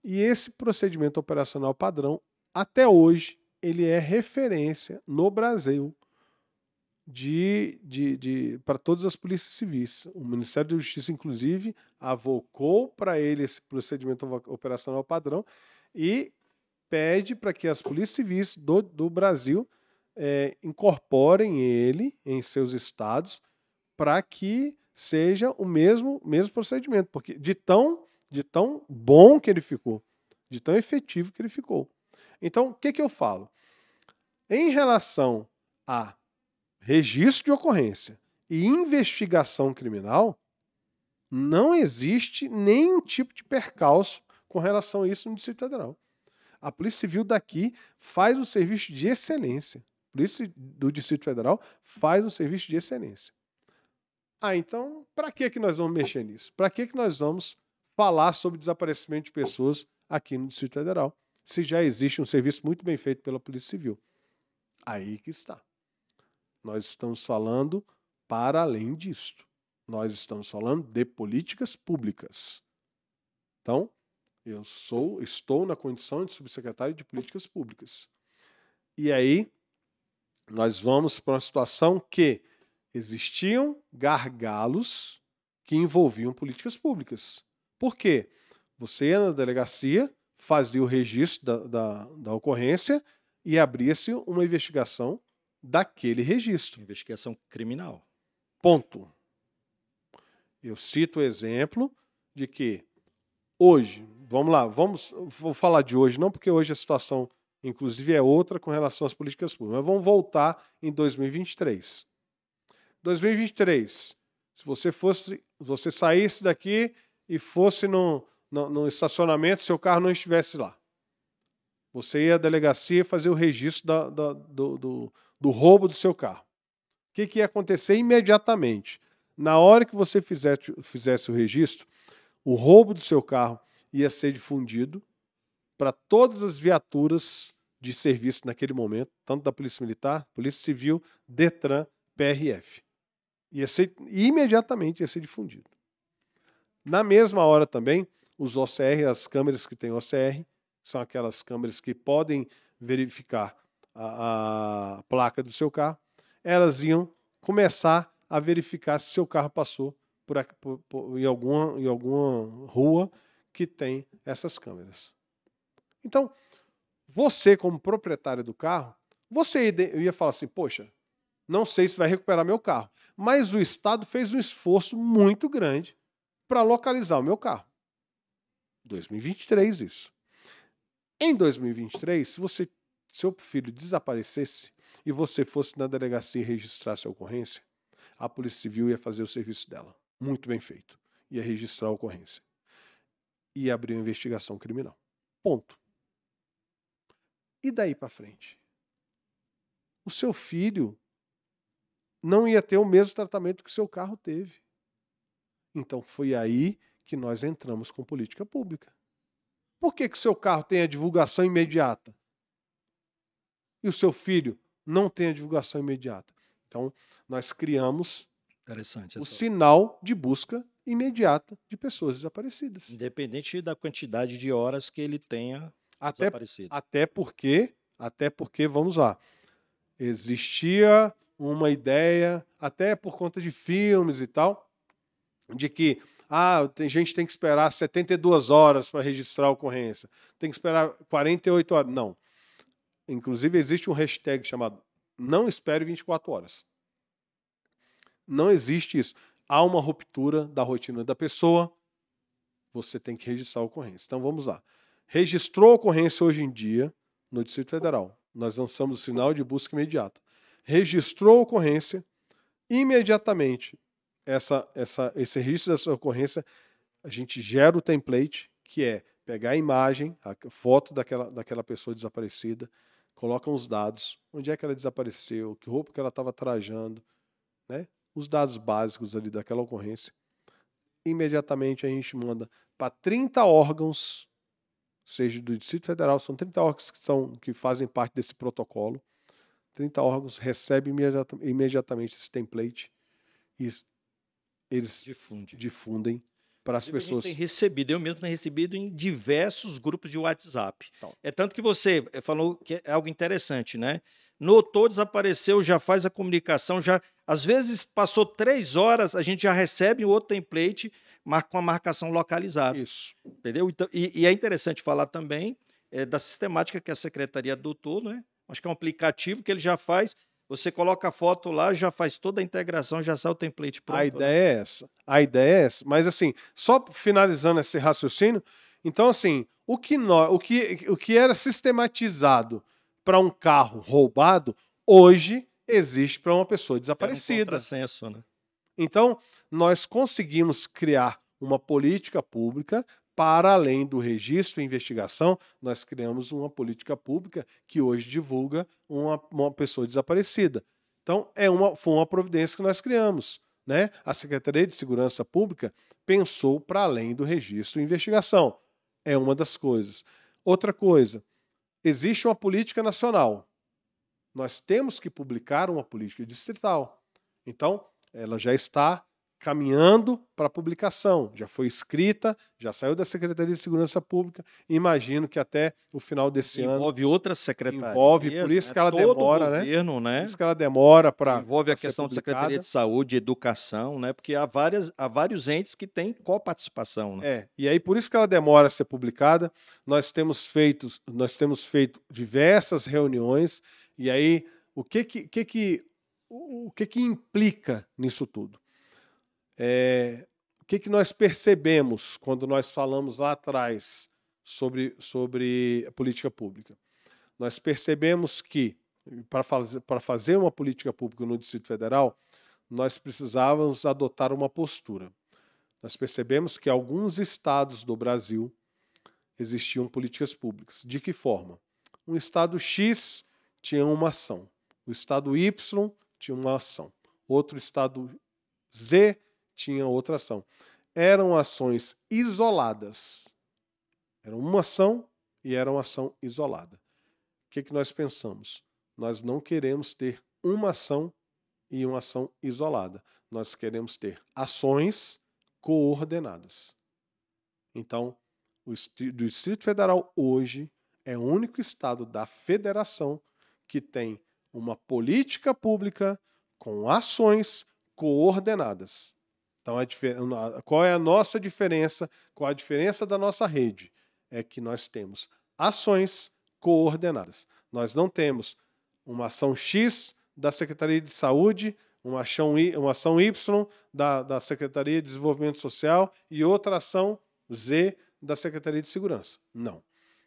E esse procedimento operacional padrão, até hoje, ele é referência no Brasil para todas as polícias civis. O Ministério da Justiça, inclusive, avocou para ele esse procedimento operacional padrão e pede para que as polícias civis do Brasil incorporem ele em seus estados para que seja o mesmo procedimento, porque de tão bom que ele ficou, de tão efetivo que ele ficou. Então, o que eu falo? Em relação a registro de ocorrência e investigação criminal, não existe nenhum tipo de percalço com relação a isso no Distrito Federal. A Polícia Civil daqui faz um serviço de excelência. A Polícia do Distrito Federal faz um serviço de excelência. Então, para que nós vamos mexer nisso? Para que nós vamos falar sobre desaparecimento de pessoas aqui no Distrito Federal, se já existe um serviço muito bem feito pela Polícia Civil? Aí que está. Nós estamos falando para além disto. Nós estamos falando de políticas públicas. Então, eu estou na condição de subsecretário de políticas públicas. E aí, nós vamos para uma situação que existiam gargalos que envolviam políticas públicas. Por quê? Você ia na delegacia, fazia o registro da ocorrência e abria-se uma investigação daquele registro. Investigação criminal. Ponto. Eu cito o exemplo de que hoje, vamos lá, vou falar de hoje, não porque hoje a situação, inclusive, é outra com relação às políticas públicas, mas vamos voltar em 2023. 2023, se você saísse daqui e fosse no estacionamento, seu carro não estivesse lá. Você ia à delegacia fazer o registro do roubo do seu carro. O que ia acontecer imediatamente? Na hora que você fizesse o registro, o roubo do seu carro ia ser difundido para todas as viaturas de serviço naquele momento, tanto da Polícia Militar, Polícia Civil, Detran, PRF. Imediatamente ia ser difundido. Na mesma hora também, os OCR, as câmeras que têm OCR, são aquelas câmeras que podem verificar a placa do seu carro, elas iam começar a verificar se seu carro passou em alguma rua que tem essas câmeras. Então, você como proprietário do carro, você ia falar assim, poxa, não sei se vai recuperar meu carro, mas o Estado fez um esforço muito grande para localizar o meu carro. 2023 isso. Em 2023, se seu filho desaparecesse e você fosse na delegacia e registrasse a ocorrência, a Polícia Civil ia fazer o serviço dela. Muito bem feito. Ia registrar a ocorrência. Ia abrir uma investigação criminal. Ponto. E daí para frente? O seu filho não ia ter o mesmo tratamento que o seu carro teve. Então foi aí que nós entramos com política pública. Por que o seu carro tem a divulgação imediata e o seu filho não tem a divulgação imediata? Então, nós criamos o sinal de busca imediata de pessoas desaparecidas. Independente da quantidade de horas que ele tenha desaparecido. Até porque, vamos lá, existia uma ideia, até por conta de filmes e tal, de que a gente tem que esperar 72 horas para registrar a ocorrência, tem que esperar 48 horas. Não. Inclusive, existe um hashtag chamado não espere 24 horas. Não existe isso. Há uma ruptura da rotina da pessoa, você tem que registrar a ocorrência. Então, vamos lá. Registrou a ocorrência hoje em dia no Distrito Federal. Nós lançamos o sinal de busca imediata. Registrou a ocorrência, imediatamente, esse registro dessa ocorrência, a gente gera o template, que é pegar a imagem, a foto daquela pessoa desaparecida, colocam os dados, onde é que ela desapareceu, que roupa que ela estava trajando, né? Os dados básicos ali daquela ocorrência. Imediatamente a gente manda para 30 órgãos, seja do Distrito Federal, são 30 órgãos que fazem parte desse protocolo. 30 órgãos recebem imediatamente esse template e eles difundem para as pessoas. Eu mesmo tenho recebido em diversos grupos de WhatsApp. Então, é tanto que você falou que é algo interessante, né? Notou, desapareceu, já faz a comunicação, já às vezes passou 3 horas, a gente já recebe o outro template com a marcação localizada. Isso. Entendeu? Então, e é interessante falar também da sistemática que a Secretaria adotou, né? Acho que é um aplicativo que ele já faz. Você coloca a foto lá, já faz toda a integração, já sai o template pronto. A ideia é essa. Mas assim, só finalizando esse raciocínio, então assim, o que era sistematizado para um carro roubado, hoje existe para uma pessoa desaparecida. É um contrassenso, né? Então, nós conseguimos criar uma política pública para além do registro e investigação, nós criamos uma política pública que hoje divulga uma pessoa desaparecida. Então, foi uma providência que nós criamos, né? A Secretaria de Segurança Pública pensou para além do registro e investigação. É uma das coisas. Outra coisa, existe uma política nacional. Nós temos que publicar uma política distrital. Então, ela já está caminhando para publicação, já foi escrita, já saiu da Secretaria de Segurança Pública, imagino que até o final desse ano... Envolve outras secretarias. Envolve, por isso que ela demora, né? Por isso que ela demora para envolve a questão da Secretaria de Saúde, Educação, né? Porque há vários entes que têm coparticipação, né? E aí por isso que ela demora a ser publicada. Nós temos feito diversas reuniões, e aí o que implica nisso tudo? O que nós percebemos quando nós falamos lá atrás sobre a política pública? Nós percebemos que, para fazer uma política pública no Distrito Federal, nós precisávamos adotar uma postura. Nós percebemos que alguns estados do Brasil existiam políticas públicas. De que forma? Um estado X tinha uma ação. O estado Y tinha uma ação. Outro estado Z tinha outra ação. Eram ações isoladas. Era uma ação e era uma ação isolada. O que nós pensamos? Nós não queremos ter uma ação e uma ação isolada. Nós queremos ter ações coordenadas. Então, o Distrito Federal hoje é o único estado da federação que tem uma política pública com ações coordenadas. Então, qual é a nossa diferença? Qual a diferença da nossa rede? É que nós temos ações coordenadas. Nós não temos uma ação X da Secretaria de Saúde, uma ação Y da Secretaria de Desenvolvimento Social e outra ação Z da Secretaria de Segurança. Não.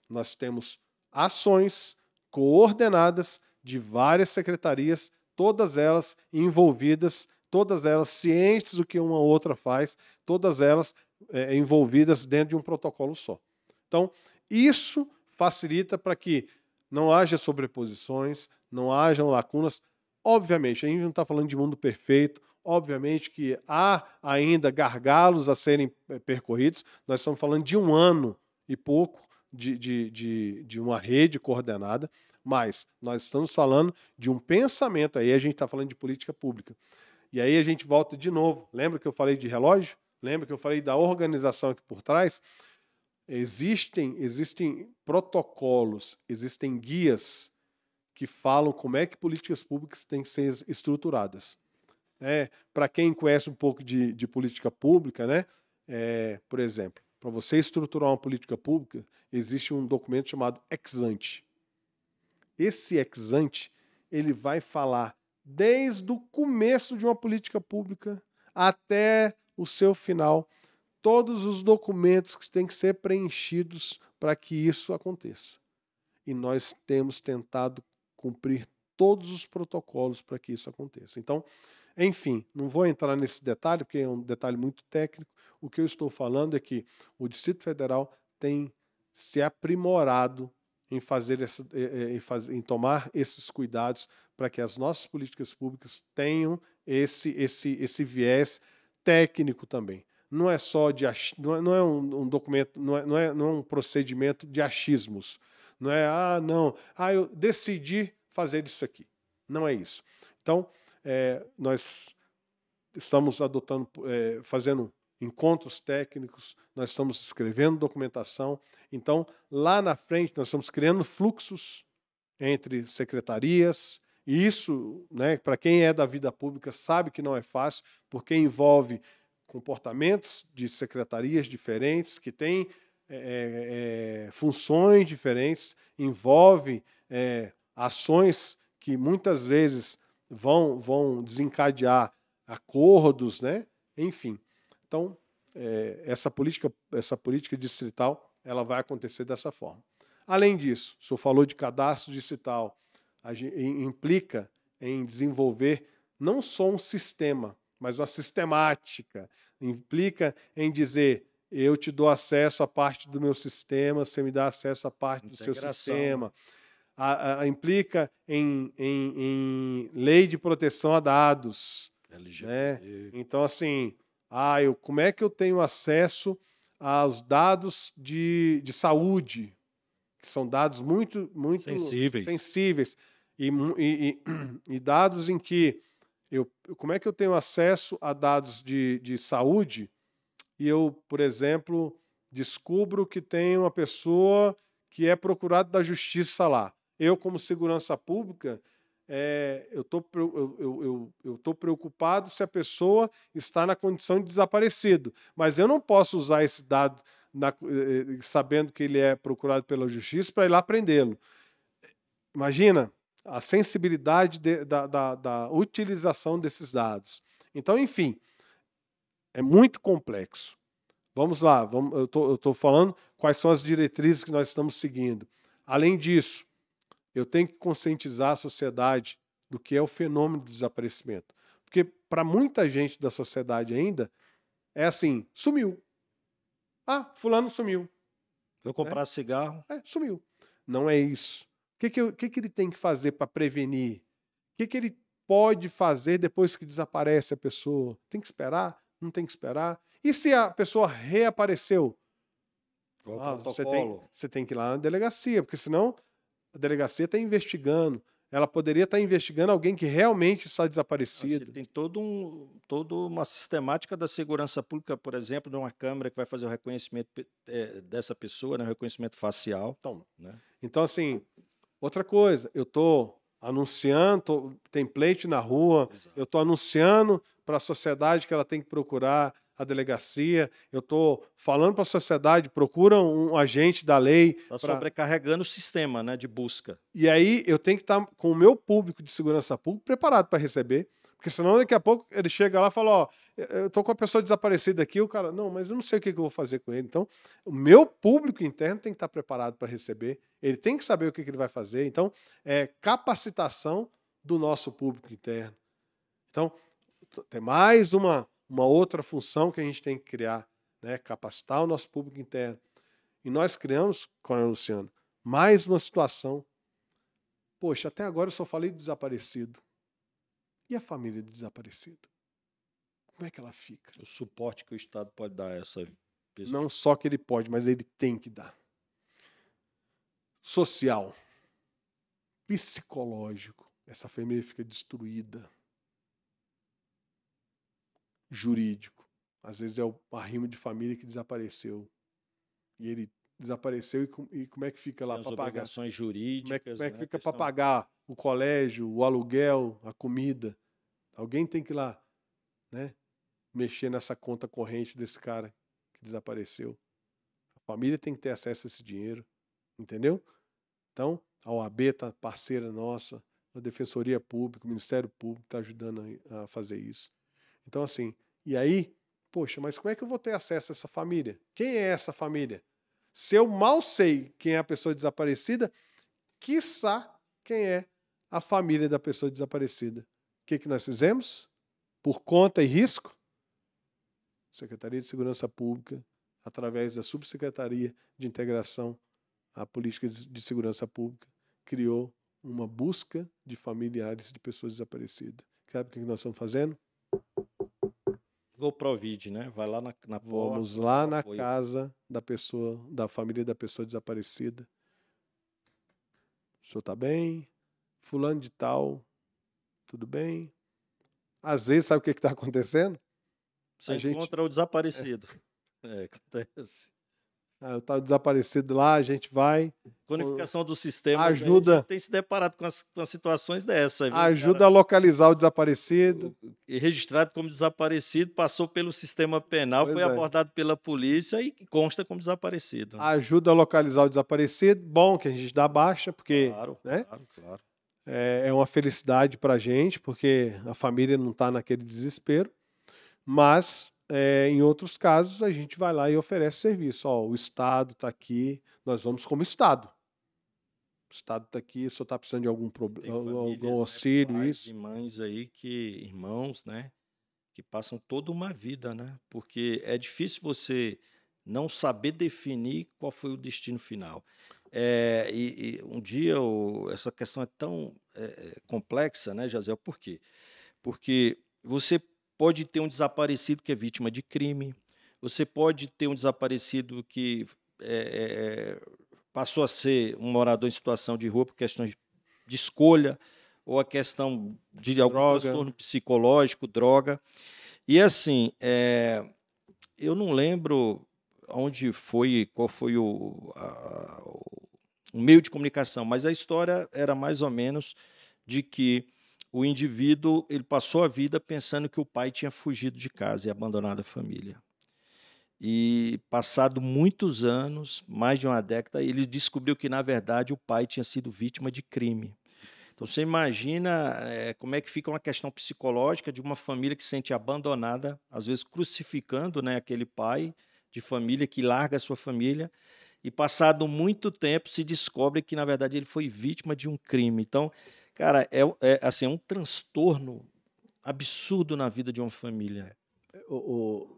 Nós temos ações coordenadas de várias secretarias, todas elas envolvidas, todas elas cientes do que uma outra faz, todas elas envolvidas dentro de um protocolo só. Então, isso facilita para que não haja sobreposições, não hajam lacunas. Obviamente, a gente não está falando de mundo perfeito, obviamente que há ainda gargalos a serem percorridos. Nós estamos falando de 1 ano e pouco de uma rede coordenada, mas nós estamos falando de um pensamento, aí a gente está falando de política pública. E aí a gente volta de novo. Lembra que eu falei de relógio? Lembra que eu falei da organização aqui por trás? Existem protocolos, existem guias que falam como é que políticas públicas têm que ser estruturadas. Para quem conhece um pouco de política pública, né? Por exemplo, para você estruturar uma política pública, existe um documento chamado ex-ante. Esse ex-ante, ele vai falar desde o começo de uma política pública até o seu final, todos os documentos que têm que ser preenchidos para que isso aconteça. E nós temos tentado cumprir todos os protocolos para que isso aconteça. Então, enfim, não vou entrar nesse detalhe, porque é um detalhe muito técnico. O que eu estou falando é que o Distrito Federal tem se aprimorado em tomar esses cuidados para que as nossas políticas públicas tenham esse viés técnico também. Não é só não é um documento, não é um procedimento de achismos. Não é, eu decidi fazer isso aqui. Não é isso. Então, nós estamos fazendo encontros técnicos, nós estamos escrevendo documentação. Então, lá na frente, nós estamos criando fluxos entre secretarias. E isso, né, para quem é da vida pública, sabe que não é fácil, porque envolve comportamentos de secretarias diferentes, que têm funções diferentes, envolve ações que muitas vezes vão desencadear acordos, né? Enfim. Então, essa política distrital, ela vai acontecer dessa forma. Além disso, o senhor falou de cadastro distrital, implica em desenvolver não só um sistema, mas uma sistemática. Implica em dizer, eu te dou acesso à parte do meu sistema, você me dá acesso à parte do seu sistema. Implica em lei de proteção a dados. Né? Então, assim, como é que eu tenho acesso aos dados de saúde, que são dados muito sensíveis e dados em que como é que eu tenho acesso a dados de saúde e eu, por exemplo, descubro que tem uma pessoa que é procurada da justiça lá. Eu, como segurança pública, eu estou preocupado se a pessoa está na condição de desaparecido, mas eu não posso usar esse dado sabendo que ele é procurado pela justiça para ir lá prendê-lo. Imagina a sensibilidade da utilização desses dados. Então, enfim, é muito complexo. Vamos lá, eu estou falando quais são as diretrizes que nós estamos seguindo. Além disso, eu tenho que conscientizar a sociedade do que é o fenômeno do desaparecimento. Porque para muita gente da sociedade ainda, é assim, sumiu. Fulano sumiu. Vou comprar cigarro. Sumiu. Não é isso. O que ele tem que fazer para prevenir? O que ele pode fazer depois que desaparece a pessoa? Tem que esperar? Não tem que esperar? E se a pessoa reapareceu? Você tem que ir lá na delegacia, porque senão a delegacia está investigando. Ela poderia estar investigando alguém que realmente está desaparecido. Tem toda uma sistemática da segurança pública, por exemplo, de uma câmera que vai fazer o reconhecimento dessa pessoa, né, o reconhecimento facial. Então, assim, outra coisa, eu estou anunciando, tem pleito na rua, eu estou anunciando para a sociedade que ela tem que procurar a delegacia, eu estou falando para a sociedade, procura um agente da lei. Está sobrecarregando o sistema, né, de busca. E aí eu tenho que estar com o meu público de segurança pública preparado para receber, porque senão daqui a pouco ele chega lá e fala, eu estou com a pessoa desaparecida aqui, o cara, não, mas eu não sei o que eu vou fazer com ele. Então, o meu público interno tem que estar preparado para receber, ele tem que saber o que ele vai fazer. Então, é capacitação do nosso público interno. Então, tem mais uma outra função que a gente tem que criar, né? Capacitar o nosso público interno. E nós criamos, Coronel Luciano, mais uma situação. Poxa, até agora eu só falei de desaparecido. E a família do desaparecido? Como é que ela fica? O suporte que o Estado pode dar a essa pessoa. Não só que ele pode, mas ele tem que dar. Social, psicológico, essa família fica destruída. Jurídico, às vezes é o arrimo de família que desapareceu. E ele desapareceu e como é que fica lá Tem as para pagar? obrigações jurídicas. Como é que né, fica questão- para pagar o colégio, o aluguel, a comida? Alguém tem que ir lá, né, mexer nessa conta corrente desse cara que desapareceu. A família tem que ter acesso a esse dinheiro, entendeu? Então, a OAB está parceira nossa, a Defensoria Pública, o Ministério Público está ajudando a fazer isso. Então, assim, e aí, poxa, mas como é que eu vou ter acesso a essa família? Quem é essa família? Se eu mal sei quem é a pessoa desaparecida, quiçá quem é a família da pessoa desaparecida. O que nós fizemos? Por conta e risco, Secretaria de Segurança Pública, através da Subsecretaria de Integração à Política de Segurança Pública, criou uma busca de familiares de pessoas desaparecidas. Sabe o que nós estamos fazendo? Igual o Provid, né? Vai lá na Vamos porta. lá dá na apoio. casa da pessoa, da família da pessoa desaparecida. O senhor está bem? Fulano de tal, tudo bem? Às vezes, sabe o que está acontecendo? Você A gente, encontra o desaparecido. Acontece. eu estava desaparecido lá, a gente vai, Codificação dos sistemas, a gente ajuda, tem se deparado com as situações dessas, viu? O ajuda cara a localizar o desaparecido. registrado como desaparecido, passou pelo sistema penal, Pois foi é. abordado pela polícia e consta como desaparecido. Ajuda a localizar o desaparecido. Bom que a gente dá baixa, porque Claro, né, claro. é uma felicidade para a gente, porque a família não está naquele desespero. Mas, em outros casos, a gente vai lá e oferece serviço. Ó, o Estado está aqui, nós vamos como Estado. O Estado está aqui, o senhor está precisando de algum Tem algum famílias, né, auxílio, pais isso. e mães aí irmãos, né, que passam toda uma vida, né? Porque é difícil você não saber definir qual foi o destino final. E um dia essa questão é tão complexa, né, Jazel? Por quê? Porque você pode ter um desaparecido que é vítima de crime, você pode ter um desaparecido que passou a ser um morador em situação de rua por questões de escolha ou a questão de algum Droga. transtorno psicológico, droga. E assim, eu não lembro onde foi, qual foi o meio de comunicação, mas a história era mais ou menos de que o indivíduo ele passou a vida pensando que o pai tinha fugido de casa e abandonado a família. E passado muitos anos, mais de uma década, ele descobriu que, na verdade, o pai tinha sido vítima de crime. Então, você imagina como é que fica uma questão psicológica de uma família que se sente abandonada, às vezes crucificando, né, aquele pai de família que larga a sua família e, passado muito tempo, se descobre que, na verdade, ele foi vítima de um crime. Então, cara, assim, é um transtorno absurdo na vida de uma família. O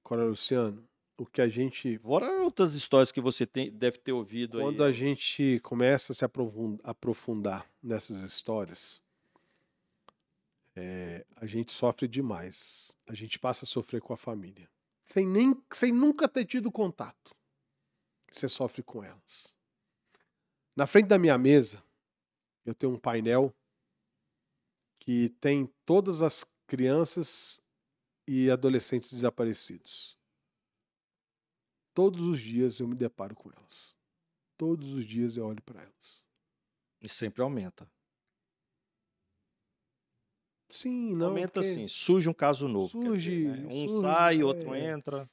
Coronel Luciano, o que a gente. Fora outras histórias que você deve ter ouvido Quando aí. a gente começa a se aprofundar nessas histórias, a gente sofre demais. A gente passa a sofrer com a família. Sem nunca ter tido contato. Você sofre com elas. Na frente da minha mesa, eu tenho um painel que tem todas as crianças e adolescentes desaparecidos. Todos os dias eu me deparo com elas. Todos os dias eu olho para elas. E sempre aumenta. Sim, não. Aumenta porque assim, surge um caso novo. Surge, Quer dizer, né? Um surge, sai, outro entra.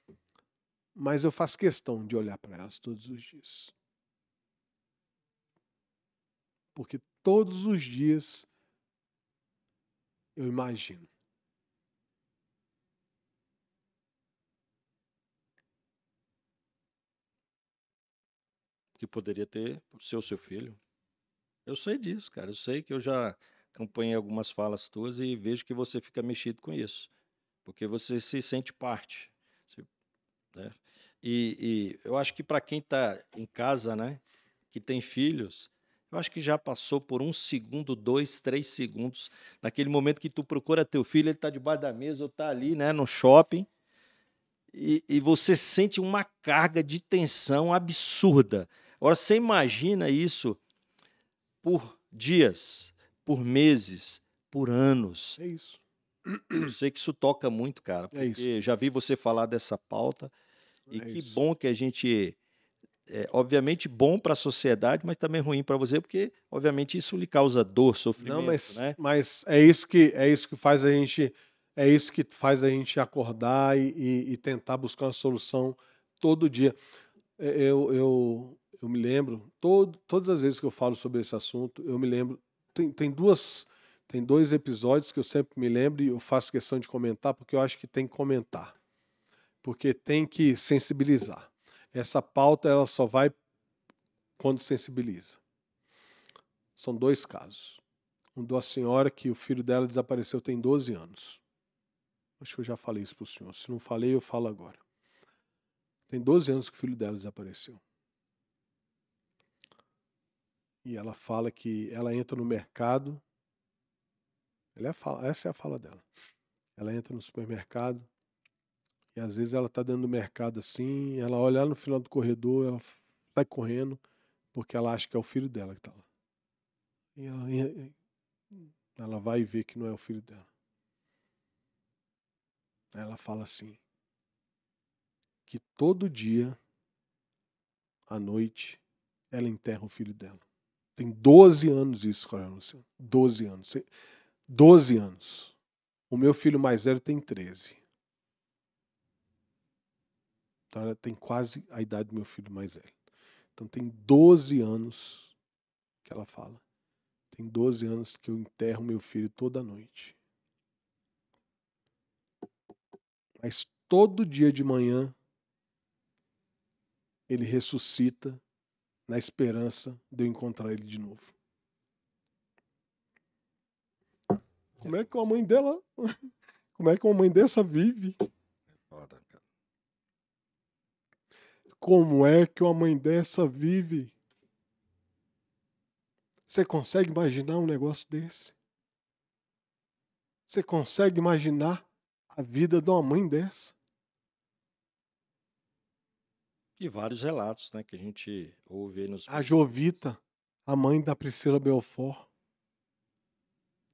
Mas eu faço questão de olhar para elas todos os dias. Porque todos os dias eu imagino. Que poderia ter ser o seu filho. Eu sei disso, cara. Eu sei que eu já acompanhei algumas falas tuas e vejo que você fica mexido com isso. Porque você se sente parte. Né? E eu acho que para quem está em casa, né, que tem filhos, Eu acho que já passou por 1 segundo, 2, 3 segundos, naquele momento que tu procura teu filho, ele está debaixo da mesa ou está ali, né, no shopping, e você sente uma carga de tensão absurda. Agora, você imagina isso por dias, por meses, por anos. É isso. Eu sei que isso toca muito, cara, É isso. porque já vi você falar dessa pauta, e É que isso. bom que a gente... obviamente bom para a sociedade, mas também ruim para você, porque obviamente isso lhe causa dor, sofrimento, Não, né? mas é isso que faz a gente, é isso que faz a gente acordar e tentar buscar uma solução todo dia. Eu me lembro, todas as vezes que eu falo sobre esse assunto, eu me lembro, tem dois episódios que eu sempre me lembro e eu faço questão de comentar, porque eu acho que tem que comentar, porque tem que sensibilizar. Essa pauta ela só vai quando sensibiliza. São 2 casos. Um de uma senhora que o filho dela desapareceu tem 12 anos. Acho que eu já falei isso para o senhor. Se não falei, eu falo agora. Tem 12 anos que o filho dela desapareceu. E ela fala que ela entra no mercado. Essa é a fala dela. Ela entra no supermercado e às vezes ela está dentro do mercado assim, ela olha lá no final do corredor, ela sai correndo porque ela acha que é o filho dela que está lá. E ela vai ver que não é o filho dela. Ela fala assim, que todo dia, à noite, ela enterra o filho dela. Tem 12 anos isso, Coronel Luciano. 12 anos. 12 anos. O meu filho mais velho tem 13. Então ela tem quase a idade do meu filho mais velho. Então tem 12 anos que ela fala. Tem 12 anos que eu enterro meu filho toda noite. Mas todo dia de manhã ele ressuscita na esperança de eu encontrar ele de novo. Como é que uma mãe dela... Como é que uma mãe dessa vive? Foda, cara. Como é que uma mãe dessa vive? Você consegue imaginar um negócio desse? Você consegue imaginar a vida de uma mãe dessa? E vários relatos, né, que a gente ouve aí nos... A Jovita, a mãe da Priscila Belfort,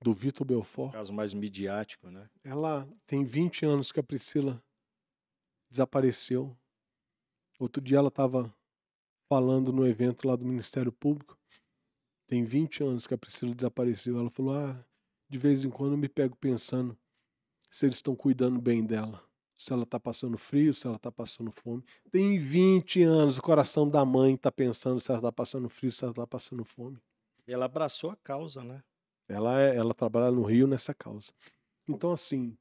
do Vitor Belfort. Caso mais midiático, né? Ela tem 20 anos que a Priscila desapareceu. Outro dia ela estava falando no evento lá do Ministério Público. Tem 20 anos que a Priscila desapareceu. Ela falou, de vez em quando eu me pego pensando se eles estão cuidando bem dela. Se ela está passando frio, se ela está passando fome. Tem 20 anos, o coração da mãe está pensando se ela está passando frio, se ela está passando fome. E ela abraçou a causa, né? Ela trabalha no Rio nessa causa. Então, assim,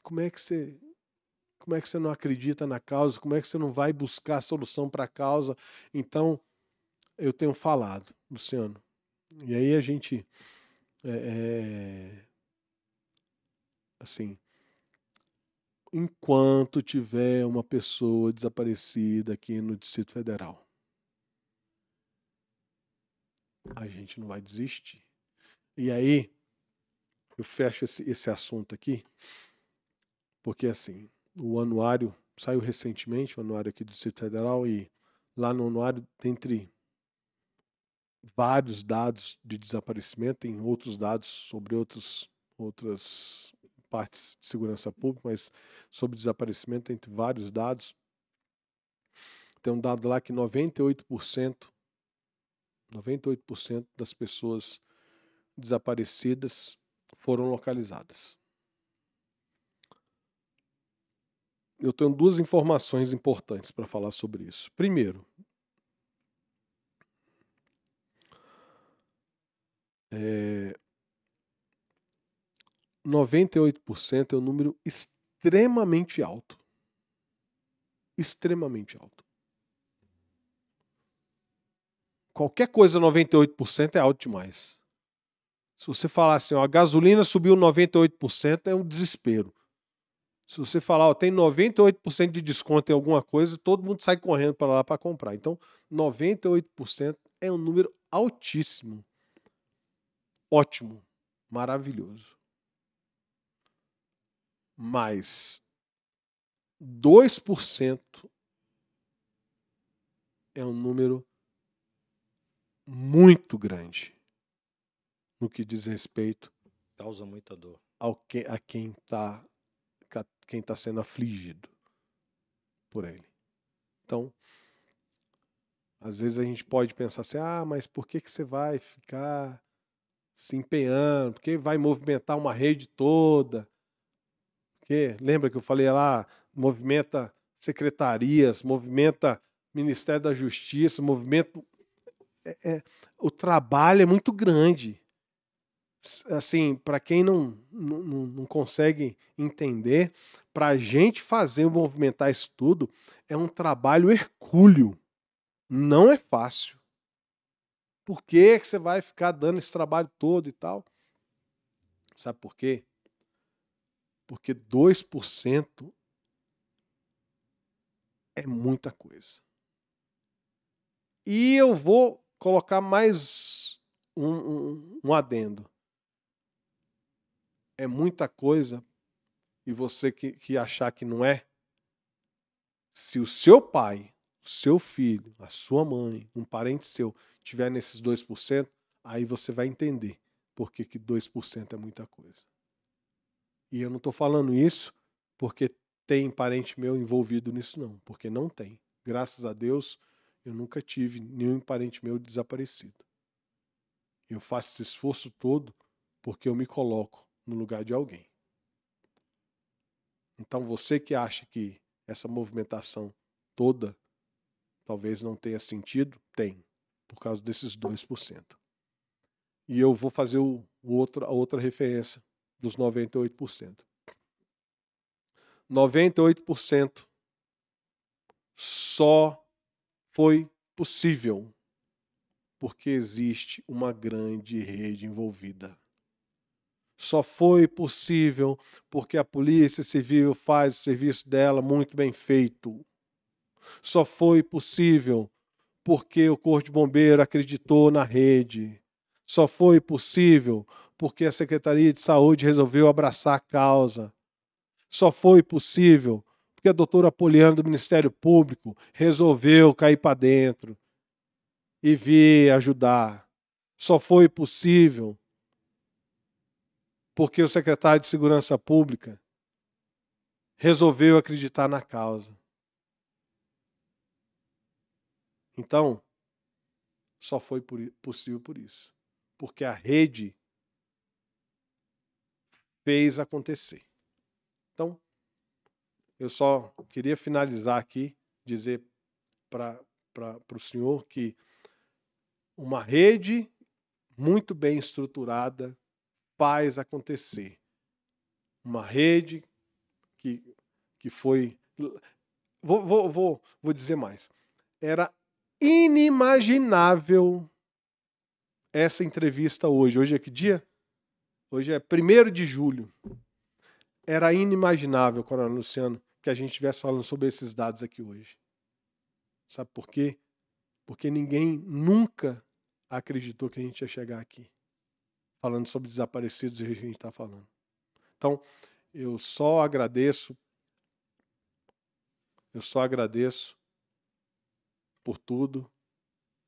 como é que você não acredita na causa? Como é que você não vai buscar solução para a causa? Então, eu tenho falado, Luciano, e aí a gente, assim, enquanto tiver uma pessoa desaparecida aqui no Distrito Federal, a gente não vai desistir. E aí, eu fecho esse assunto aqui, porque assim, o anuário saiu recentemente, o anuário aqui do Distrito Federal, e lá no anuário, dentre vários dados de desaparecimento, tem outros dados sobre outras partes de segurança pública, mas sobre desaparecimento, entre vários dados, tem um dado lá que 98% das pessoas desaparecidas foram localizadas. Eu tenho 2 informações importantes para falar sobre isso. Primeiro, 98% é um número extremamente alto. Extremamente alto. Qualquer coisa 98% é alto demais. Se você falar assim, a gasolina subiu 98%, é um desespero. Se você falar, tem 98% de desconto em alguma coisa, todo mundo sai correndo para lá para comprar. Então, 98% é um número altíssimo. Ótimo, maravilhoso. Mas 2% é um número muito grande no que diz respeito Causa muita dor. a quem está sendo afligido por ele. Então, às vezes a gente pode pensar assim, mas por que você vai ficar se empenhando? Por que vai movimentar uma rede toda? Porque lembra que eu falei lá, movimenta secretarias, movimenta Ministério da Justiça, o trabalho é muito grande. Assim, para quem não consegue entender, para a gente fazer movimentar isso tudo, é um trabalho hercúleo. Não é fácil. Por que você vai ficar dando esse trabalho todo e tal? Sabe por quê? Porque 2% é muita coisa. E eu vou colocar mais um adendo. É muita coisa, e você que achar que não é, se o seu pai, o seu filho, a sua mãe, um parente seu, tiver nesses 2%, aí você vai entender por que 2% é muita coisa. E eu não estou falando isso porque tem parente meu envolvido nisso, não. Porque não tem. Graças a Deus, eu nunca tive nenhum parente meu desaparecido. Eu faço esse esforço todo porque eu me coloco no lugar de alguém. Então você que acha que essa movimentação toda talvez não tenha sentido, tem, por causa desses 2%. E eu vou fazer a outra referência dos 98%. 98% só foi possível porque existe uma grande rede envolvida. Só foi possível porque a Polícia Civil faz o serviço dela muito bem feito. Só foi possível porque o Corpo de Bombeiro acreditou na rede. Só foi possível porque a Secretaria de Saúde resolveu abraçar a causa. Só foi possível porque a doutora Poliana do Ministério Público resolveu cair para dentro e vir ajudar. Só foi possível porque o secretário de Segurança Pública resolveu acreditar na causa. Então, só foi possível por isso. Porque a rede fez acontecer. Então, eu só queria finalizar aqui, dizer para o senhor que uma rede muito bem estruturada faz acontecer. Uma rede que foi... Vou dizer mais. Era inimaginável essa entrevista hoje. Hoje é que dia? Hoje é 1º de julho. Era inimaginável, Coronel Luciano, que a gente estivesse falando sobre esses dados aqui hoje. Sabe por quê? Porque ninguém nunca acreditou que a gente ia chegar aqui falando sobre desaparecidos e a gente está falando. Então, eu só agradeço por tudo,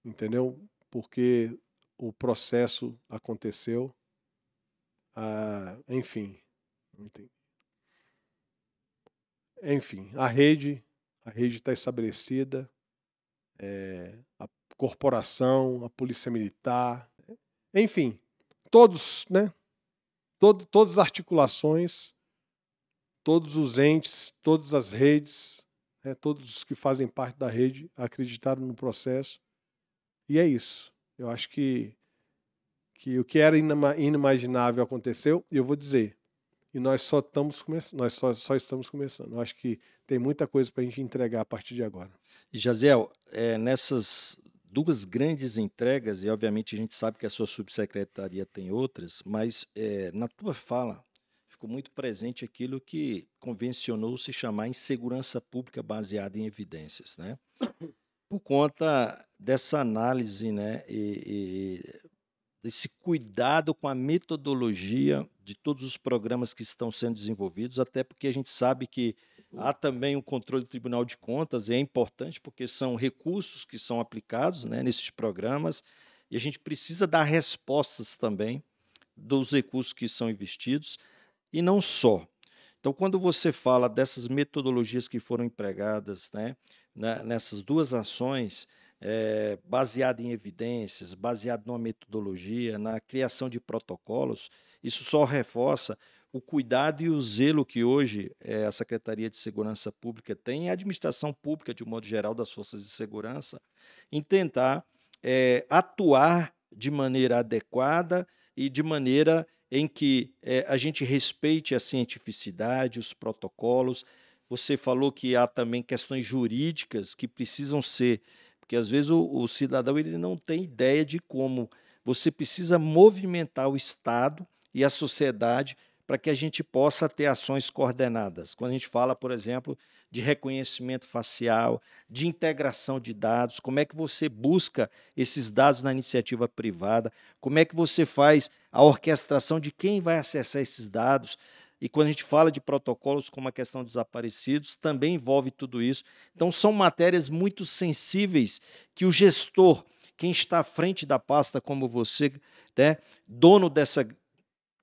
entendeu? Porque o processo aconteceu. Enfim, a rede está estabelecida, a corporação, a polícia militar, enfim, todos, né? Todas as articulações, todos os entes, todas as redes, todos os que fazem parte da rede acreditaram no processo. E é isso. Eu acho que o que era inimaginável aconteceu, e eu vou dizer, e nós só estamos começando. Nós só estamos começando. Eu acho que tem muita coisa para a gente entregar a partir de agora. Jaziel, nessas 2 grandes entregas, e obviamente a gente sabe que a sua subsecretaria tem outras, mas na tua fala ficou muito presente aquilo que convencionou se chamar insegurança pública baseada em evidências, né? por conta dessa análise, né, e desse cuidado com a metodologia de todos os programas que estão sendo desenvolvidos, até porque a gente sabe que há também o controle do Tribunal de Contas, e é importante porque são recursos que são aplicados, né, nesses programas, e a gente precisa dar respostas também dos recursos que são investidos, e não só. Então, quando você fala dessas metodologias que foram empregadas, né, nessas duas ações, baseado em evidências, baseado numa metodologia, na criação de protocolos, isso só reforça o cuidado e o zelo que hoje a Secretaria de Segurança Pública tem, e a administração pública, de um modo geral, das forças de segurança, em tentar atuar de maneira adequada e de maneira em que a gente respeite a cientificidade, os protocolos. Você falou que há também questões jurídicas que precisam ser, porque às vezes o cidadão ele não tem ideia de como você precisa movimentar o Estado e a sociedade para que a gente possa ter ações coordenadas. Quando a gente fala, por exemplo, de reconhecimento facial, de integração de dados, como é que você busca esses dados na iniciativa privada, como é que você faz a orquestração de quem vai acessar esses dados. E quando a gente fala de protocolos como a questão dos desaparecidos, também envolve tudo isso. Então, são matérias muito sensíveis que o gestor, quem está à frente da pasta como você, né, dono dessa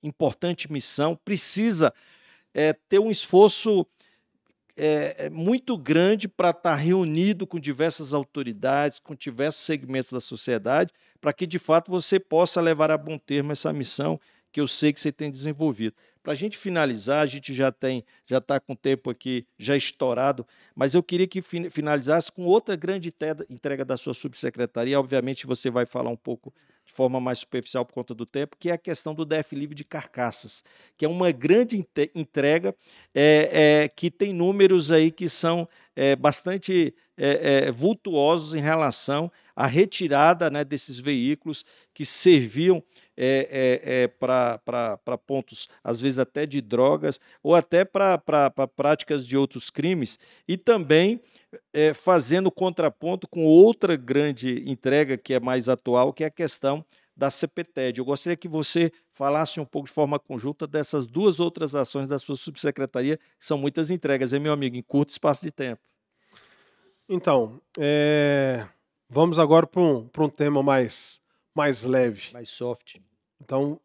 importante missão, precisa ter um esforço muito grande para estar reunido com diversas autoridades, com diversos segmentos da sociedade, para que, de fato, você possa levar a bom termo essa missão que eu sei que você tem desenvolvido. Para a gente finalizar, a gente já está com o tempo aqui já estourado, mas eu queria que finalizasse com outra grande entrega da sua subsecretaria. Obviamente, você vai falar um pouco de forma mais superficial por conta do tempo, que é a questão do DF Livre de Carcaças, que é uma grande entrega que tem números aí que são bastante vultuosos em relação à retirada, né, desses veículos que serviam para pontos, às vezes até de drogas, ou até para práticas de outros crimes, e também fazendo contraponto com outra grande entrega que é mais atual, que é a questão da CPTED. Eu gostaria que você falasse um pouco de forma conjunta dessas duas outras ações da sua subsecretaria, que são muitas entregas, hein, meu amigo, em curto espaço de tempo. Então, vamos agora para um tema mais leve. Mais soft. Então,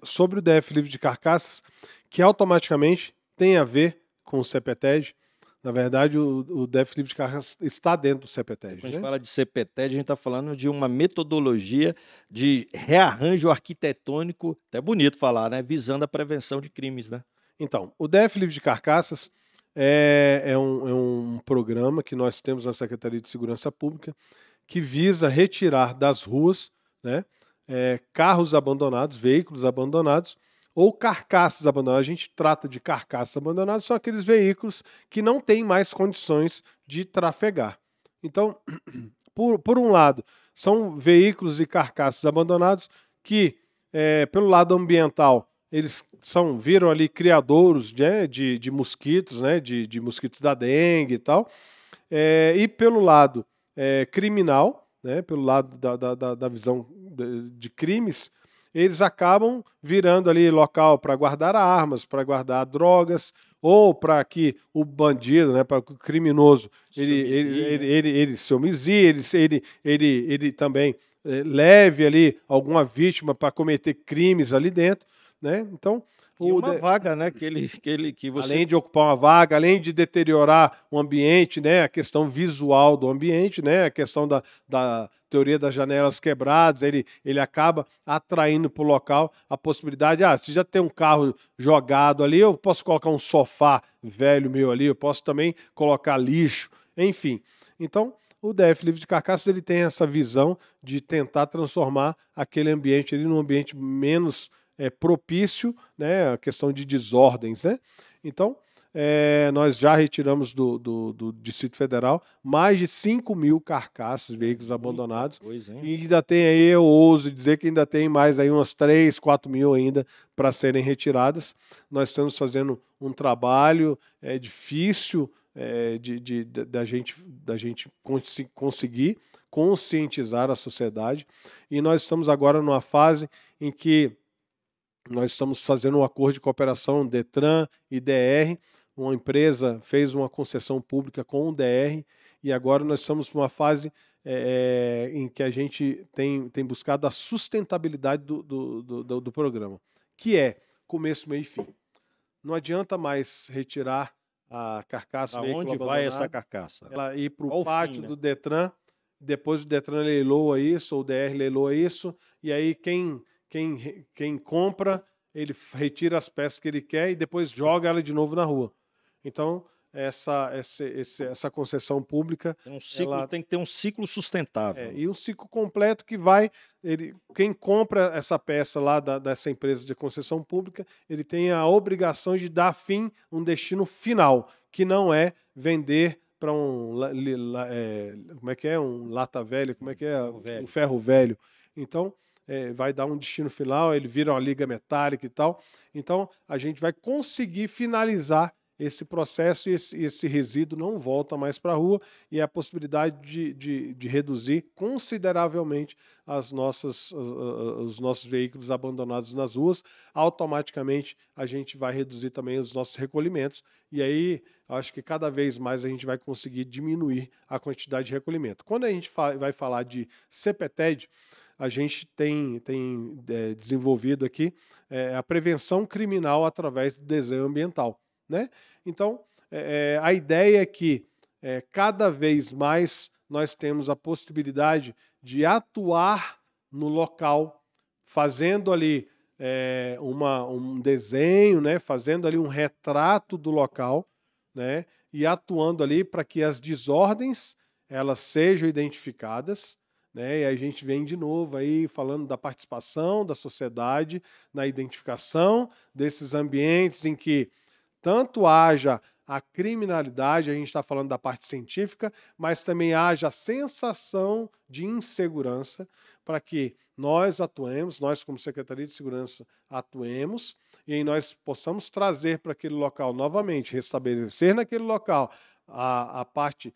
sobre o DF Livre de Carcaças, que automaticamente tem a ver com o CPTED. Na verdade, o DF Livre de Carcaças está dentro do CPTED. Quando a gente fala de CPTED, a gente está falando de uma metodologia de rearranjo arquitetônico, até bonito falar, né? Visando a prevenção de crimes, né? Então, o DF Livre de Carcaças é um programa que nós temos na Secretaria de Segurança Pública que visa retirar das ruas, né, carros abandonados, veículos abandonados ou carcaças abandonadas. A gente trata de carcaças abandonadas, são aqueles veículos que não têm mais condições de trafegar. Então, por um lado, são veículos e carcaças abandonados que, pelo lado ambiental, eles viram ali criadouros, né, de mosquitos, né, de mosquitos da dengue e tal, e pelo lado criminal, né, pelo lado da visão de crimes, eles acabam virando ali local para guardar armas, para guardar drogas, ou para que o bandido, né, para que o criminoso, ele se homizie, ele também leve ali alguma vítima para cometer crimes ali dentro, né? Então, uma vaga, né, que você... Além de ocupar uma vaga, além de deteriorar o ambiente, né, a questão visual do ambiente, né, a questão da teoria das janelas quebradas, ele acaba atraindo para o local a possibilidade, se já tem um carro jogado ali, eu posso colocar um sofá velho meu ali, eu posso também colocar lixo, enfim. Então, o DF Livre de Carcaças ele tem essa visão de tentar transformar aquele ambiente ali num ambiente menos propício, né, a questão de desordens, né? Então, nós já retiramos do Distrito Federal mais de 5.000 carcaças, veículos abandonados, e ainda tem aí, eu ouso dizer que ainda tem mais aí umas 3, 4 mil ainda para serem retiradas. Nós estamos fazendo um trabalho difícil, da gente conseguir conscientizar a sociedade. E nós estamos agora numa fase em que nós estamos fazendo um acordo de cooperação Detran e DR. Uma empresa fez uma concessão pública com o DR e agora nós estamos numa fase em que a gente tem buscado a sustentabilidade do programa, que é começo, meio e fim. Não adianta mais retirar a carcaça. Aonde vai essa carcaça? Ela ir para o pátio do Detran, depois o Detran leiloa isso, ou o DR leiloa isso, e aí quem compra, ele retira as peças que ele quer e depois joga ela de novo na rua. Então, essa concessão pública... Tem que ter um ciclo sustentável. E um ciclo completo que quem compra essa peça lá dessa empresa de concessão pública, ele tem a obrigação de dar fim, um destino final, que não é vender para como é que é? Um lata velha, como é que é? Um ferro velho. Então, vai dar um destino final, ele vira uma liga metálica e tal. Então, a gente vai conseguir finalizar esse processo e esse resíduo não volta mais para a rua e a possibilidade de reduzir consideravelmente os nossos veículos abandonados nas ruas. Automaticamente, a gente vai reduzir também os nossos recolhimentos e aí acho que cada vez mais a gente vai conseguir diminuir a quantidade de recolhimento. Quando a gente vai falar de CPTED, a gente tem desenvolvido aqui a prevenção criminal através do desenho ambiental. Né? Então, a ideia é que cada vez mais nós temos a possibilidade de atuar no local, fazendo ali um desenho, né? Fazendo ali um retrato do local, né? E atuando ali para que as desordens elas sejam identificadas. Né? E a gente vem de novo aí falando da participação da sociedade na identificação desses ambientes em que tanto haja a criminalidade, a gente está falando da parte científica, mas também haja a sensação de insegurança para que nós atuemos, nós como Secretaria de Segurança atuemos e nós possamos trazer para aquele local novamente, restabelecer naquele local a parte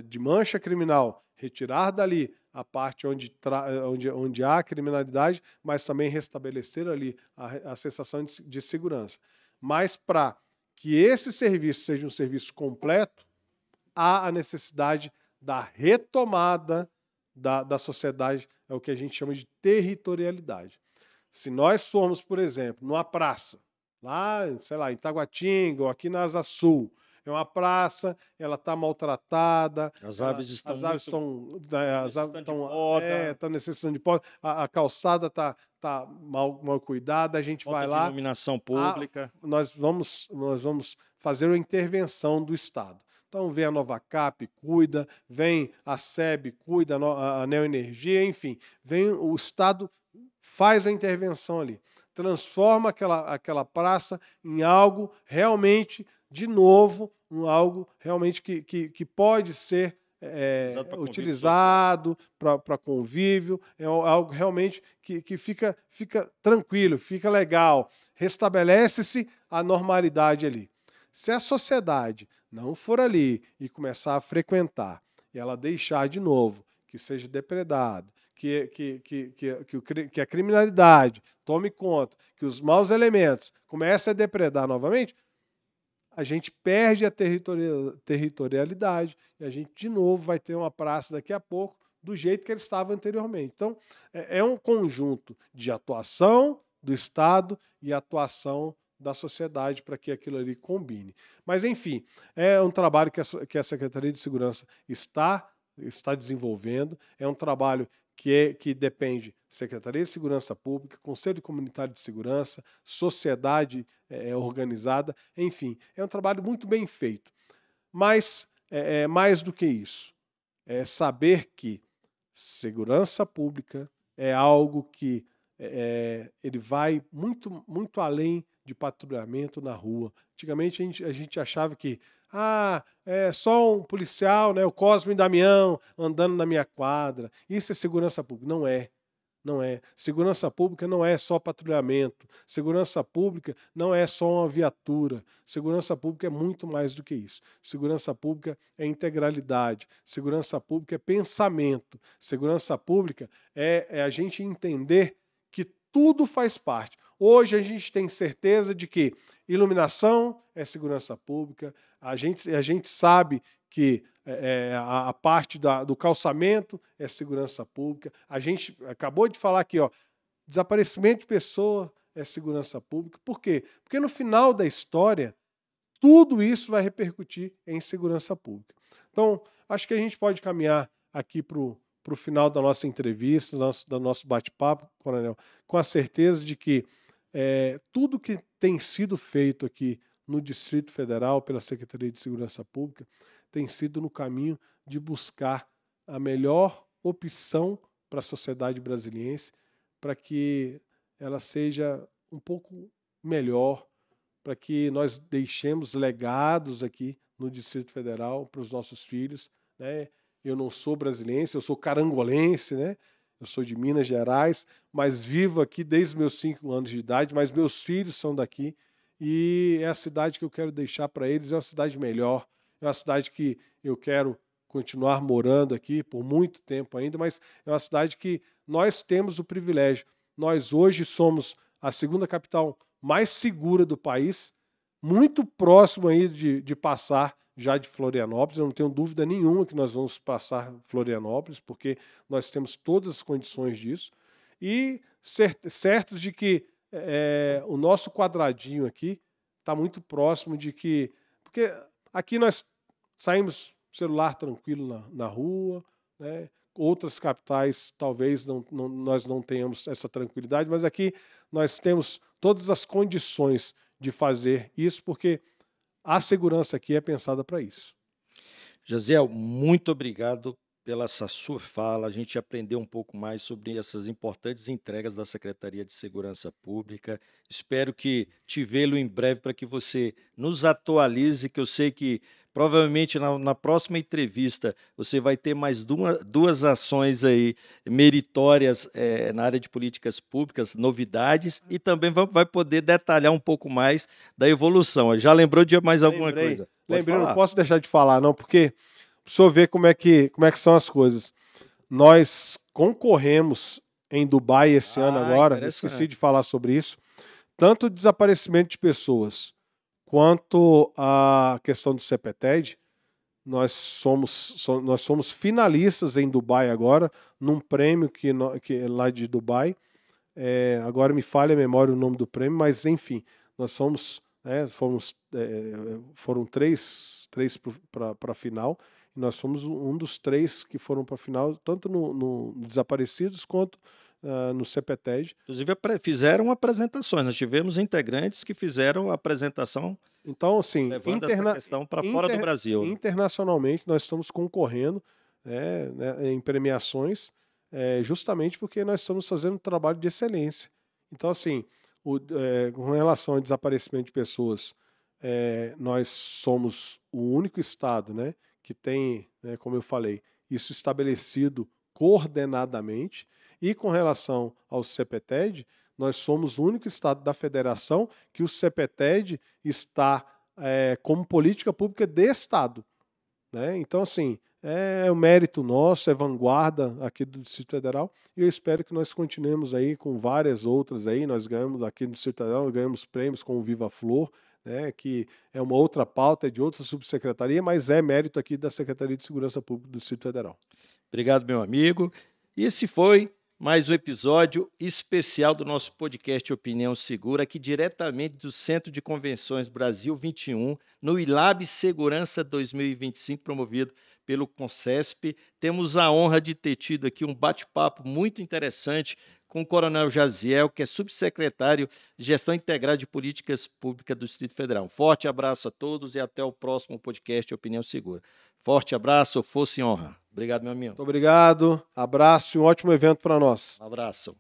de mancha criminal, retirar dali a parte onde há criminalidade, mas também restabelecer ali a sensação de segurança. Mas para que esse serviço seja um serviço completo, há a necessidade da retomada da sociedade, é o que a gente chama de territorialidade. Se nós formos, por exemplo, numa praça, lá, sei lá, em Taguatinga ou aqui na Asa Sul, é uma praça, ela está maltratada, as aves estão necessitando de poda, a calçada está mal cuidada, a gente vai lá. Iluminação pública. Nós vamos fazer uma intervenção do Estado. Então vem a Novacap, cuida, vem a SEB, cuida, a Neoenergia, enfim, vem o Estado, faz a intervenção ali, transforma aquela praça em algo realmente de novo, algo realmente que pode ser utilizado para convívio, é algo realmente que fica tranquilo, fica legal, restabelece-se a normalidade ali. Se a sociedade não for ali e começar a frequentar, e ela deixar de novo que seja depredado, que a criminalidade tome conta, que os maus elementos comecem a depredar novamente, a gente perde a territorialidade e a gente, de novo, vai ter uma praça daqui a pouco do jeito que ele estava anteriormente. Então, é um conjunto de atuação do Estado e atuação da sociedade para que aquilo ali combine. Mas, enfim, é um trabalho que a Secretaria de Segurança está desenvolvendo, é um trabalho que depende Secretaria de Segurança Pública, Conselho Comunitário de Segurança, sociedade organizada, enfim, é um trabalho muito bem feito. Mas, mais do que isso, é saber que segurança pública é algo que ele vai muito, muito além de patrulhamento na rua. Antigamente a gente achava que é só um policial, né, o Cosme e Damião andando na minha quadra. Isso é segurança pública. Não é. Não é. Segurança pública não é só patrulhamento. Segurança pública não é só uma viatura. Segurança pública é muito mais do que isso. Segurança pública é integralidade. Segurança pública é pensamento. Segurança pública é a gente entender que tudo faz parte. Hoje a gente tem certeza de que iluminação é segurança pública. A gente sabe que a parte do calçamento é segurança pública. A gente acabou de falar aqui, desaparecimento de pessoa é segurança pública. Por quê? Porque no final da história, tudo isso vai repercutir em segurança pública. Então, acho que a gente pode caminhar aqui para o final da nossa entrevista, do nosso bate-papo, Coronel, com a certeza de que tudo que tem sido feito aqui no Distrito Federal pela Secretaria de Segurança Pública tem sido no caminho de buscar a melhor opção para a sociedade brasiliense, para que ela seja um pouco melhor, para que nós deixemos legados aqui no Distrito Federal para os nossos filhos, né? Eu não sou brasiliense, eu sou carangolense, né? Eu sou de Minas Gerais, mas vivo aqui desde meus 5 anos de idade, mas meus filhos são daqui e é a cidade que eu quero deixar para eles, é uma cidade melhor, é uma cidade que eu quero continuar morando aqui por muito tempo ainda, mas é uma cidade que nós temos o privilégio. Nós hoje somos a segunda capital mais segura do país, muito próximo aí de passar já de Florianópolis. Eu não tenho dúvida nenhuma que nós vamos passar Florianópolis, porque nós temos todas as condições disso. E certos de que o nosso quadradinho aqui está muito próximo de que... Porque aqui nós saímos celular tranquilo na rua, né? Outras capitais talvez nós não tenhamos essa tranquilidade, mas aqui nós temos todas as condições de fazer isso, porque a segurança aqui é pensada para isso. Jaziel, muito obrigado pela essa sua fala. A gente aprendeu um pouco mais sobre essas importantes entregas da Secretaria de Segurança Pública. Espero que te vê-lo em breve para que você nos atualize, que eu sei que provavelmente na próxima entrevista você vai ter mais duas ações aí meritórias na área de políticas públicas, novidades, e também vai poder detalhar um pouco mais da evolução. Já lembrou de mais alguma coisa? Lembrei, não posso deixar de falar, não, porque para você ver como é que são as coisas. Nós concorremos em Dubai esse ano agora, esqueci de falar sobre isso, tanto o desaparecimento de pessoas quanto a questão do CEPETED. Nós somos finalistas em Dubai agora, num prêmio que é lá de Dubai. Agora me falha a memória o nome do prêmio, mas enfim, nós foram três para a final. Nós fomos um dos 3 que foram para a final, tanto no Desaparecidos quanto no CEPETED. Inclusive fizeram apresentações, nós tivemos integrantes que fizeram a apresentação, então, assim, levando essa questão para fora do Brasil. Internacionalmente nós estamos concorrendo em premiações, justamente porque nós estamos fazendo um trabalho de excelência. Então, assim, com relação ao desaparecimento de pessoas, nós somos o único estado, né, que tem, como eu falei, isso estabelecido coordenadamente. E com relação ao CEPETED, nós somos o único estado da federação que o CEPETED está como política pública de estado, né? Então, assim, é um mérito nosso, é vanguarda aqui do Distrito Federal, e eu espero que nós continuemos aí com várias outras aí. Nós ganhamos aqui no Distrito Federal, ganhamos prêmios com o Viva Flor, né, que é uma outra pauta, é de outra subsecretaria, mas é mérito aqui da Secretaria de Segurança Pública do Distrito Federal. Obrigado, meu amigo. E esse foi mais um episódio especial do nosso podcast Opinião Segura, aqui diretamente do Centro de Convenções Brasil 21, no ILAB Segurança 2025, promovido pelo Concesp. Temos a honra de ter tido aqui um bate-papo muito interessante com o Coronel Jaziel, que é subsecretário de Gestão Integrada de Políticas Públicas do Distrito Federal. Um forte abraço a todos e até o próximo podcast Opinião Segura. Forte abraço, força e honra. Obrigado, meu amigo. Muito obrigado, abraço e um ótimo evento para nós. Um abraço.